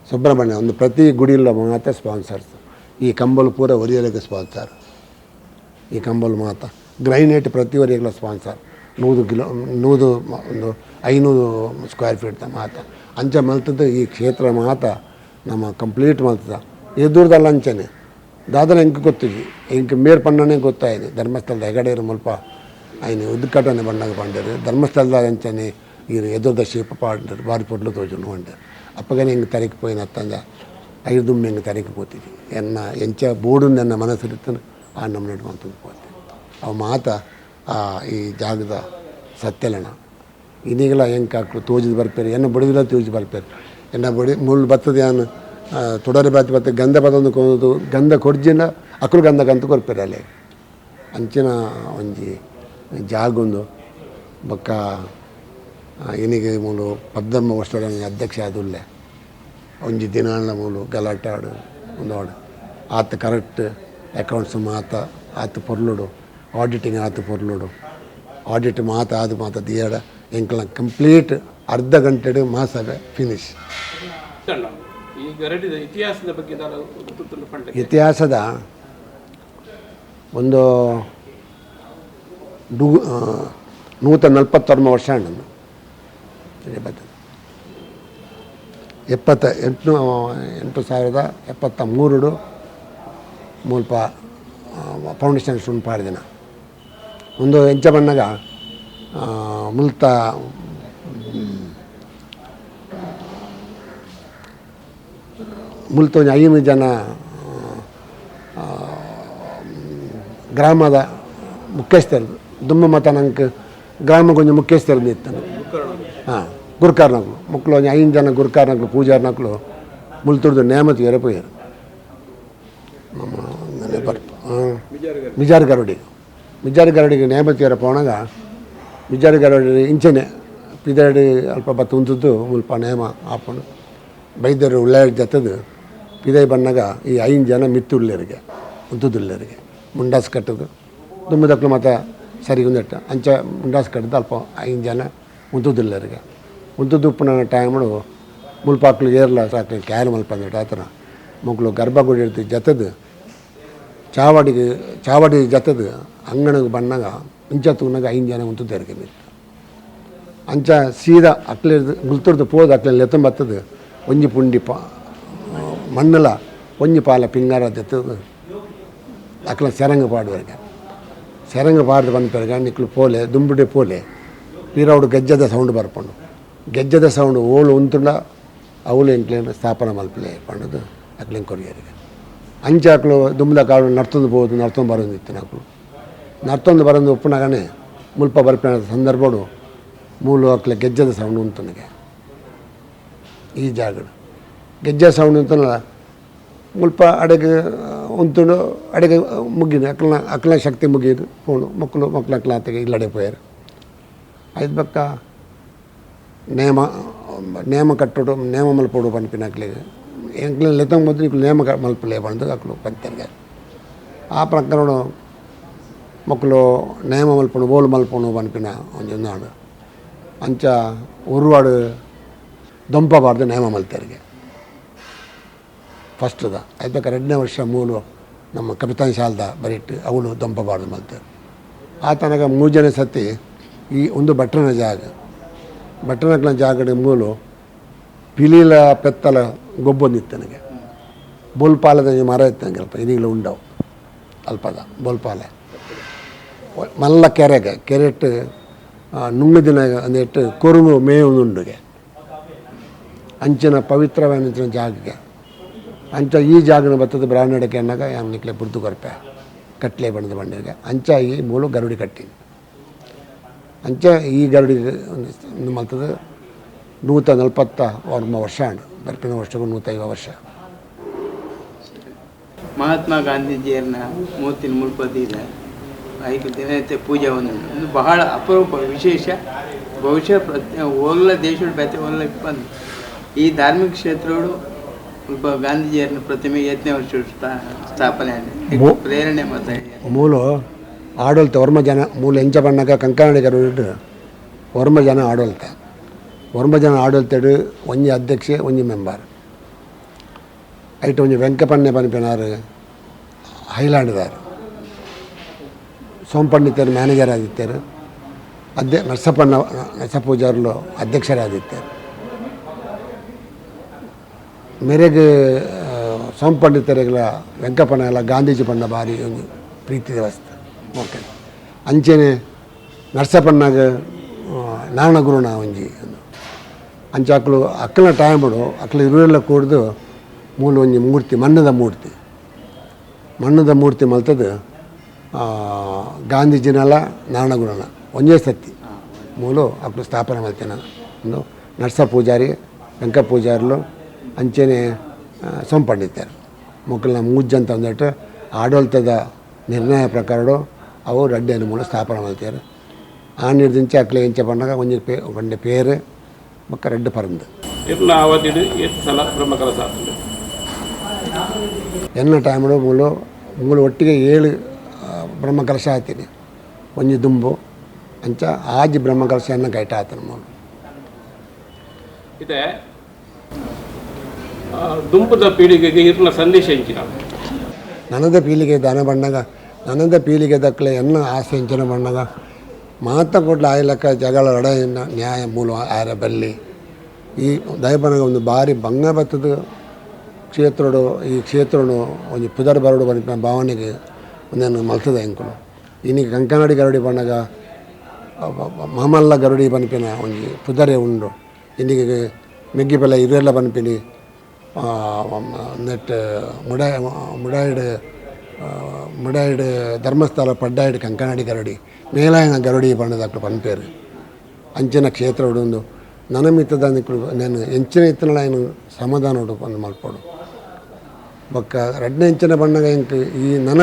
ಸುಬ್ರಹ್ಮಣ್ಯ ಒಂದು ಪ್ರತಿ ಗುಡಿಲ ಮಾತ್ರ ಸ್ಪಾನ್ಸರ್ಸ್ ಈ ಕಂಬಲು ಪೂರ ಒರಿಯಲಿಗೆ ಸ್ಪಾನ್ಸರ್ ಈ ಕಂಬಲು ಮಾತ ಗ್ರೈನೇಟ್ ಪ್ರತಿ ಒರಿಯಲ್ಲ ಸ್ಪಾನ್ಸರ್ 100 ಒಂದು 500 ಸ್ಕ್ವೇರ್ ಫೀಟ್ ಮಾತ ಅಂಚೆ ಮಲ್ತದ್ದು ಈ ಕ್ಷೇತ್ರ ಮಾತ ನಮ್ಮ ಕಂಪ್ಲೀಟ್ ಮಲ್ತದ ಎದುರ್ದಲ್ಲ ಅಂಚನೆ ದಾದನ ಹೆಂಗೆ ಗೊತ್ತಿದ್ವಿ ಹೆಂಗೆ ಮೇರ್ ಪಣ್ಣನೇ ಗೊತ್ತಾಯಿದೆ ಧರ್ಮಸ್ಥಳದ ಹೆಗಡೇರು ಮುಲ್ಪ ఆయన ఉద్ఘాటన పండుగ పండారు ధర్మస్థల అంచని ఈ ఎదురుద షేప్ పాడారు వారి పొట్లు తోచును అంటారు అప్పగానే ఇంక తరిగిపోయిన అత్తంగా 5 దుమ్మి ఇంక తరిగిపోతుంది ఎన్న ఎంచ బోడుందన్న మనసు ఆ నమ్మనట్టు మంతుంది పోతే ಅವು ಮಾತ ಈ ಜಾಗದ ಸತ್ಯಲಣ ಇನ್ನೀಗಲ ಹೆಂಗೆ ಹಾಕ್ಲು ತೋಜಿದು ಬರ್ಪೇರು ಎನ್ನ ಬಡಿದಿಲ್ಲ ತೋಜಿ ಬರ್ಪೇರು ಎನ್ನ ಬಡಿ ಮುಳ್ಳು ಬತ್ತದ ಯಾನು ತೊಡರೆ ಬಾತಿ ಬತ್ತ ಗಂಧ ಬದೊಂದು ಕೊಂದು ಗಂಧ ಕೊಡ್ಜಿನ ಅಕ್ಕಳು ಗಂಧ ಕಂತು ಕೊರ್ಪೇರು ಅಲ್ಲೇ ಅಂಚಿನ ಒಂಜಿ ಜಾಗೊಂದು ಬೊಕ್ಕ ಏನಿಗೆ ಮೂಲು 18 ವರ್ಷದ ಅಧ್ಯಕ್ಷ ಆದುಲ್ಲೆ ಒಂಜಿ ದಿನಾಳ ಮೂಲು ಗಲಾಟೆ ಆಡು ಒಂದು ಆತ ಕರೆಕ್ಟ್ ಅಕೌಂಟ್ಸ್ ಮಾತ ಆತ ಪೊರ್ಲುಡು ಆಡಿಟಿಂಗ್ ಆತ ಪೊರ್ಲುಡು ಆಡಿಟ್ ಮಾತ ದಿಯಡ ಎಂಕಲ್ನ ಕಂಪ್ಲೀಟ್ ಅರ್ಧ ಗಂಟೆ ಮಾಸವೇ ಫಿನಿಶ್. ಈ ಗರಡಿದ ಇತಿಹಾಸದ ಬಗ್ಗೆ ಇತಿಹಾಸದ ಒಂದು 140 ವರ್ಷ ನಾನು 8,873 ಮುಲ್ಪ ಫೌಂಡೇಶನ್ ಶುರು ಮಾಡಿದೆ. ಒಂದು ಎಂಚ ಬಣ್ಣಗ ಮುಲ್ತ ಮುಲ್ತ 5 ಜನ ಗ್ರಾಮದ ಮುಖ್ಯಸ್ಥರು ದುಮ್ಮ ಮತ ನಂಗೆ ಗ್ರಾಮ ಕೊಂಚ ಮುಖ್ಯಸ್ಥರು ನಿಂತನು. ಹಾಂ, ಗುರ್ಕಾರ್ನಕ್ಲು ಮಕ್ಕಳು 5 ಜನ ಗುರ್ಕಾರ್ನಕ್ಲು ಪೂಜಾರ್ನಕ್ಲು ಮುಲ್ತುಡ್ದು ನೇಮತಿ ಎರಪೋಯಾರು. ಮಿಜಾರ್ ಗರಡಿಗೆ ನೇಮತಿ ಎರ ಪೋಣಗ ಮಿಜಾರ್ ಗರಡಿ ಇಂಚನೆ ಪಿದಡಿ ಅಲ್ಪ ಬತ್ತು ಉಂತದ್ದು ಮುಲ್ಪ ನೇಮ ಹಾಕೊಂಡು ಬೈದ್ಯರು ಉಳ್ಳಾಡಿ ಜತ್ತದು ಪಿದೈ ಬಣ್ಣಗ ಈ 5 ಜನ ಮಿತ್ತುಳ್ಳರಿಗೆ ಉಂತುದುಳ್ಳರಿಗೆ ಮುಂಡಾಸ್ ಕಟ್ಟದು ದುಮ್ಮದಕ್ಲು ಮತ್ತು ಸರಿ ಒಂದೆಟ್ಟು ಅಂಚ ಮುಂಡಾಸ್ ಕಟ್ಟದು ಅಲ್ಪ 5 ಜನ ಉಂತುದುಳ್ಳರಿಗೆ ಉಂತದ್ದು ಉಪ್ಪುನ ಟೈಮಡು ಮುಲ್ಪಾಕ್ಲು ಏರ್ಲ ಸಾಕು ಕ್ಯಾರು ಮಲ್ಪಂದಿಟ್ಟು ಆ ಥರ ಮಕ್ಕಳು ಗರ್ಭಗುಡಿ ಇರ್ತಿ ಜತ್ತದು ಚಾವಡಿ ಜತ್ತದು ಅಂಗಣಿಗೆ ಬಣ್ಣಗ ಇಂಚ ತೂನಾಗ 5 ಜನ ಉಂತುದ್ದರಿಗೆ ನಿಂತು ಅಂಚ ಸೀದಾ ಅಕ್ಲೆ ಗುಲ್ತುರ್ದು ಪೋದು ಅಕ್ಲೆ ಲೆತ್ತಂಬತ್ತದು ಒಂಜಿ ಪುಂಡಿ ಮಣ್ಣಲ ಒಂಜಿ ಪಾಲ ಪಿಂಗಾರ ಜತ್ತದು ಅಕ್ಲ ಸೆರಂಗ ಪಾಡುವರೆಗೆ ಸೆರಂಗ ಪಾಡ್ದು ಬಂದವರೆಗೆ ನಿಕ್ಲು ಪೋಲೆ ದುಂಬುಡೆ ಪೋಲೆ ಪೀರೌಡು ಗೆಜ್ಜದ ಸೌಂಡ್ ಬರ್ಕೊಂಡು ಗೆಜ್ಜದ ಸೌಂಡ್ ಓಳು ಉಂತುಂಡ ಅವಳು ಎಂಕ್ಲೇನು ಸ್ಥಾಪನೆ ಮಲ್ಪಲೆ ಪಣ್ಣದು ಅಕ್ಲೆಂಗೆ ಕೊರಿಯರಿಗೆ ಅಂಚೆ ಅಕ್ಲು ದುಂಬದ ಕಾಡು ನರ್ತೊಂದು ಬೋದು ನರ್ತೊಂದು ಬರೋದಿತ್ತು ನಕ್ಲು ನರ್ತೊಂದು ಬರೋದು ಉಪ್ಪುನಾಗನೇ ಮುಲ್ಪ ಬರ್ಪಿನ ಸಂದರ್ಭಡು ಮೂಲು ಅಕ್ಲೆ ಗೆಜ್ಜದ ಸೌಂಡ್ ಉಂತನಿಗೆ ಈ ಜಾಗಡು ಗೆಜ್ಜೆ ಸೌಂಡ್ ಅಂತಲ್ಲ ಮುಲ್ಪ ಅಡೆಗೆ ಉಂತುಂಡು ಅಡೆಗೆ ಮುಗಿದು ಅಕ್ಲ ಶಕ್ತಿ ಮುಗಿದು ಫೋನು ಮಕ್ಕಳು ಅಕ್ಲ ಆತೆಗೆ ಇಲ್ಲಡೆ ಪೋಯಾರು. ಐದು ಬಕ್ಕ ನೇಮ ಕಟ್ಟೋಡು ನೇಮ ಮಲ್ಪೋಡು ಪನ್ಪಿನ ಅಕ್ಲಿಗೆ ಎಂಕ್ಲ ಲೆತ್ತಂಗೆ ಮೊದಲು ಇಕ್ಲು ನೇಮ ಮಲ್ಪಲೆ ಬಂದು ಅಕ್ಲು ಪಂತರಿಗೆ ಆ ಪ್ರಕಾರ ಮಕ್ಕಳು ನೇಮ ಮಲ್ಪಣು ಓಲು ಮಲ್ಪಣು ಪನ್ಪಿನ ಒಂದು ನಾಡು ಅಂಚ ಉರುವಾಡು ದೊಂಪಬಾರ್ದು ನೇಮ ಮಲ್ತರಿಗೆ ಫಸ್ಟ್ದ ಐದು ಬೇಕಾರೆ 2ನೇ ವರ್ಷ ಮೂಲು ನಮ್ಮ ಕಪಿತಾನ್ ಶಾಲ್ದ ಬರಿಟ್ಟು ಅವಳು ದೊಂಪಬಾರ್ದು ಮಲ್ತಾರೆ. ಆ ತನಕ 3 ಜನ ಸತಿ ಈ ಒಂದು ಬಟ್ರನ ಜಾಗದ ಮೂಲು ಪಿಲೀಲ ಪೆತ್ತಲ ಗೊಬ್ಬೊಂದಿತ್ತು ನನಗೆ ಬೋಲ್ಪಾಲದ ಮರ ಇತ್ತಂಗೆ ಅಲ್ಪ ಇದೀಗಲೂ ಉಂಡವು ಅಲ್ಪದ ಬೋಲ್ಪಾಲೆ ಮಲ್ಲ ಕೆರೆಟ್ಟು ನುಂಗದಿನ ಅಂದಿಟ್ಟು ಕೊರುಗು ಮೇವುಂಡುಗೆ ಅಂಚಿನ ಪವಿತ್ರವಾದ ಜಾಗಕ್ಕೆ ಅಂಚ ಈ ಜಾಗನ ಬರ್ತದೆ ಬ್ರಾಹ್ಮಣಕ್ಕೆ ಅನ್ನಾಗ ನಿಕ್ಲೆ ಬುರ್ದು ಕೊರಪೆ ಕಟ್ಲೆ ಬಣ್ಣದ ಬಂಡಿಗೆ ಅಂಚ ಈ ಮೂಲು ಗರುಡಿ ಕಟ್ಟಿ ಅಂಚ ಈ ಗರುಡಿ ಮಲ್ತದ 140 ವರ್ಷ ಉಂಡು ಬರ್ಪಿನ ವರ್ಷಗೂ 150 ವರ್ಷ. ಮಹಾತ್ಮ ಗಾಂಧೀಜಿಯವ್ರನ್ನ ಮೂವತ್ತಿನ ಮುಲ್ಪದಿಲ್ಲ 5 ದಿನ ಪೂಜೆ ಒಂದು ಬಹಳ ಅಪರೂಪ ವಿಶೇಷ. ಬಹುಶಃ ಓಲ್ಲ ದೇಶದ ಬೆತ್ತೆ ಓಲ್ಲ ಬಂದು ಈ ಧಾರ್ಮಿಕ ಕ್ಷೇತ್ರಗಳು ಸ್ವಲ್ಪ ಗಾಂಧೀಜಿಯವ್ರನ್ನ ಪ್ರತಿಮೆ 8ನೇ ವರ್ಷ ಸ್ಥಾಪನೆ ಪ್ರೇರಣೆ ಮತ್ತು ಮೂಲು ಆಡಳಿತ ವರ್ಮ ಜನ ಮೂಲ ಎಂಚ ಬಣ್ಣಗ ಕಂಕನಾಡಿಗರು ವರ್ಮ ಜನ ಆಡಳಿತ ಒಂಜಿ ಅಧ್ಯಕ್ಷೆ ಒಂಜಿ ಮೆಂಬರ್ ಐಟ್ ಒಂಜಿ ವೆಂಕಪಣ್ಣೆ ಪನ್ಪಿನಾರು ಹೈಲಾಂಡ್ದಾರು ಸೋಂಪಂಡಿತರು ಮ್ಯಾನೇಜರ್ ಆದಿತ್ಯರು ನರಸಪೂಜಾರ್ಲು ಅಧ್ಯಕ್ಷರಾದಿತ್ಯರು ಮೇರೆಗೆ ಸೋಂಪಂಡಿತರಿಗೆಲ್ಲ ವೆಂಕಪಣ್ಣ ಎಲ್ಲ ಗಾಂಧೀಜಿ ಪಣ್ಣ ಭಾರಿ ಒಂದು ಪ್ರೀತಿ ದೇವಸ್ಥಾನ ಓಕೆ ಅಂಚೆನೆ ನರಸಪಣ್ಣಗ ನಾರಾಯಣಗುರುನ ಒಂಜಿ ಅಂಚಾಕ್ಲು ಅಕ್ಕಲ ಟೈಮ್ ಬಿಡು ಅಕ್ಕಲ ಇರುವೆಲ್ಲ ಕೂಡ್ದು ಮೂಲ ಒಂಜಿ ಮೂರ್ತಿ ಮಣ್ಣದ ಮೂರ್ತಿ ಮಲ್ತದ್ದು ಗಾಂಧೀಜಿನೆಲ್ಲ ನಾರಾಯಣಗುರುನ ಒಂದೇ ಸತಿ ಮೂಲು ಅಕ್ಕಲು ಸ್ಥಾಪನೆ ಮಾಡ್ತೇನೆ ಒಂದು ನರಸ ಪೂಜಾರಿ ವೆಂಕ ಪೂಜಾರ್ಲು ಅಂಚೆನೆ ಸೋಂಪಂಡಿತಾರೆ ಮಕ್ಕಳನ್ನ ಮೂಜ್ಜಂತ ಅಂದ್ಬಿಟ್ಟು ಆಡಳಿತದ ನಿರ್ಣಯ ಪ್ರಕಾರ ಅವು ರಡ್ಡಿ ಮೂಲ ಸ್ಥಾಪನೆ ಮಾಡ್ತಾರೆ. ಆ ನಿರ್ದಿಂಚೆ ಅಕ್ಲೆ ಎಂಚ ಪಣ್ಣಗ ಒಂಜಿ ಪೇರು ಮಕ್ಕ ರೆಡ್ಡು ಪರಂದು ಎನ್ನ ಟೈಮಡು ಮೂಲು ಒಟ್ಟಿಗೆ 7 ಬ್ರಹ್ಮಕಲಶ ಹಾಕ್ತೀನಿ. ಒಂಜಿ ದುಂಬು ಅಂಚ ಆಜ್ ಬ್ರಹ್ಮಕಲಶನ ಗೈಟ ಆತನ ಮೂಲ ಇದೆ ದುಂಪದ ಪೀಳಿಗೆಗೆ ಇರ್ನ ಸಂದೇಶ ಹೆಂಚಿನ ನನದ ಪೀಳಿಗೆ ದಾನ ಬಣ್ಣಗ ನನದ ಪೀಳಿಗೆ ದಕ್ಕಲೆ ಎನ್ನ ಆಸೆ ಹೆಂಚಿನ ಬಣ್ಣಗ ಮಾತ ಕೊಡ್ಲ ಆಯ್ಲಕ್ಕ ಜಗಳ ಲಡಾಯಿನ ನ್ಯಾಯ ಮೂಲ ಆರ ಬಲ್ಲಿ ಈ ದಯಬನಗ ಒಂದು ಬಾರಿ ಭಂಗ ಬತ್ತದ ಕ್ಷೇತ್ರಡು ಈ ಕ್ಷೇತ್ರನು ಒಂದು ಪುದರ್ ಬರಡು ಬನಿಪಿನ ಭಾವನೆಗೆ ಒಂದೇನು ಮಲ್ತದ ಎಂಕುಲು ಇನ್ನೀಗ ಕಂಕನಾಡಿ ಗರುಡಿ ಬಣ್ಣಗ ಮಹಮಲ್ಲ ಗರುಡಿ ಬನಿಪಿನ ಒಂದು ಪುದರೆ ಉಂಡು ಇನ್ನೀಗ ಮೆಗ್ಗಿ ಬೆಲೆ ಇದೆಲ್ಲ ಬನಿಪಿನಿ ನೆಟ್ ಮುಡಾಯಿಡ್ ಧರ್ಮಸ್ಥಳ ಪಡ್ಡಾಯಿಡ್ ಕಂಕನಾಡಿ ಗರುಡಿ ಮೇಲಾಯನ ಗರುಡಿ ಬಣ್ಣದಾಕ್ಲು ಪನ್ಪೇರು ಅಂಚಿನ ಕ್ಷೇತ್ರ ಉಡೊಂದು ನನ್ನ ಮಿತ್ತದ ನಾನು ಎಂಚಿನ ಇತ್ತನಳ ಏನು ಸಮಾಧಾನ ಉಡು ಬಂದು ಮಲ್ಪೋಡು ಬೊಕ್ಕ ರೆಡ್ನೆ ಎಂಚಿನ ಬಣ್ಣಗ ಎಂಕ್ ಈ ನನ್ನ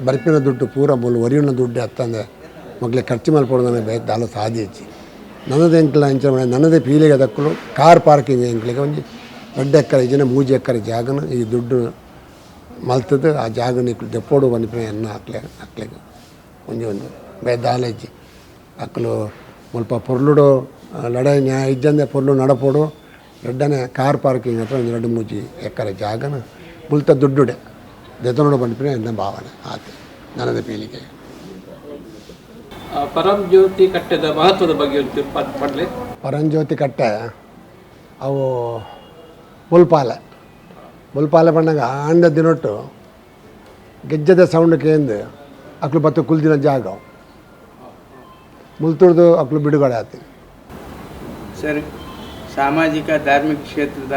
ಬರ್ಪಿನ ದುಡ್ಡು ಪೂರ ಬೋಲು ಒರಿಯುಣ ದುಡ್ಡು ಹತ್ತಂದೆ ಮಗ್ಲೆ ಖರ್ಚು ಮಲ್ಪೋಡು ನನಗೆ ಬೇಕು ದಾಲ ಸಾಧಿ ಹೆಚ್ಚಿ ನನ್ನದು ಎಂಕ್ಲ ಎಂಚಿನ ಬಣ್ಣ ನನ್ನದೇ ಪೀಳಿಗೆ ದಕ್ಕಲು ಕಾರ್ ಪಾರ್ಕಿಂಗ್ ಎಂಕ್ಲಿಗೆ ಒಂದು 2 ಎಕರೆ ಇಜನೆ 3 ಎಕರೆ ಜಾಗನ ಈ ದುಡ್ಡು ಮಲ್ತದ್ದು ಆ ಜಾಗನ ದೆಪ್ಪೋಡು ಬಂದಿಪ್ಪ ಎನ್ನ ಹಾಕ್ಲಿಗೆ ಒಂದು ದಾಲ ಹೆಚ್ಚಿ ಅಕ್ಕಲು ಸ್ವಲ್ಪ ಪೊರ್ಲುಡು ಲಡಾಯಿ ನ್ಯಾಯ ಇಜ್ಜಂದೆ ಪೊರ್ಲು ನಡಪೋಡು ದೊಡ್ಡನೆ ಕಾರ್ ಪಾರ್ಕಿಂಗ್ ಹತ್ರ ಒಂದು 2-3 ಎಕರೆ ಜಾಗನ ಮುಲ್ತ ದುಡ್ಡುಡೆ ದೆತನೋಡು ಬಂದಿಪ್ಪ ಎನ್ನ ಭಾವನೆ ಆತ ನನ್ನದೇ ಪೀಳಿಗೆ ಪರಂಜ್ಯೋತಿ ಕಟ್ಟೆದ ಮಹತ್ವದ ಬಗ್ಗೆ ಪಡ್ಲೆ ಪರಂಜ್ಯೋತಿ ಕಟ್ಟೆ ಅವು ಮುಲ್ಪಾಲೆ ಬಣ್ಣಗ ಆಂಡ ದಿನೊಟ್ಟು ಗೆಜ್ಜದ ಸೌಂಡ್ ಕೇಂದು ಅಕ್ಲು ಬತ್ತು ಕುಲ್ದಿನ ಜಾಗ ಮುಲ್ತುಡ್ದು ಅಕ್ಲು ಬಿಡುಗಡೆ ಆತಿ ಸರ್ ಸಾಮಾಜಿಕ ಧಾರ್ಮಿಕ ಕ್ಷೇತ್ರದ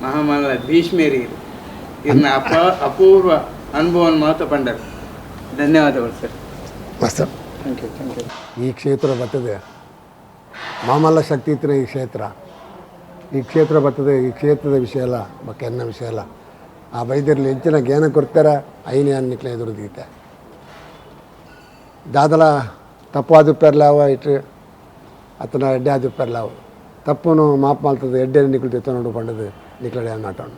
ಮಹಾಮಲ್ಲ ಭೀಷ್ಮೇರಿ ಇನ್ನ ಅಪೂರ್ವ ಅನುಭವವನ್ನು ಮಾತು ಪಂಡರು ಧನ್ಯವಾದಗಳು ಸರ್ ಮಸ್ತ್ ಥ್ಯಾಂಕ್ ಯು ಈ ಕ್ಷೇತ್ರ ಬರ್ತದೆ ಮಾಮಲ್ಲ ಶಕ್ತಿ ಇತ್ತಿನ ಈ ಕ್ಷೇತ್ರ ಬರ್ತದೆ ಈ ಕ್ಷೇತ್ರದ ವಿಷಯ ಅಲ್ಲ ಬಕ್ಕ ಎನ್ನ ವಿಷಯ ಅಲ್ಲ ಆ ವೈದ್ಯರಲ್ಲಿ ಹೆಚ್ಚಿನ ಜ್ಞಾನ ಕೊಡ್ತಾರೆ ಐನೇ ಅನ್ನಿಕ್ಲೆ ಎದುರುದೀತೆ ದಾದಲ ತಪ್ಪು ಆದುಪ್ಪರ್ಲಾವ ಇಟ್ಟು ಅತನ ಎಡ್ಡೆ ಆದುಪ್ಪರ್ಲಾವ ತಪ್ಪನು ಮಾಪ್ ಮಾಡ್ತದೆ ಎಡ್ಡೆ ನಿಕ್ಲು ತೆತ್ತ ನೋಡು ಪಂಡದು ನಿಕ್ಲಡೆ ನಾಟೋಣ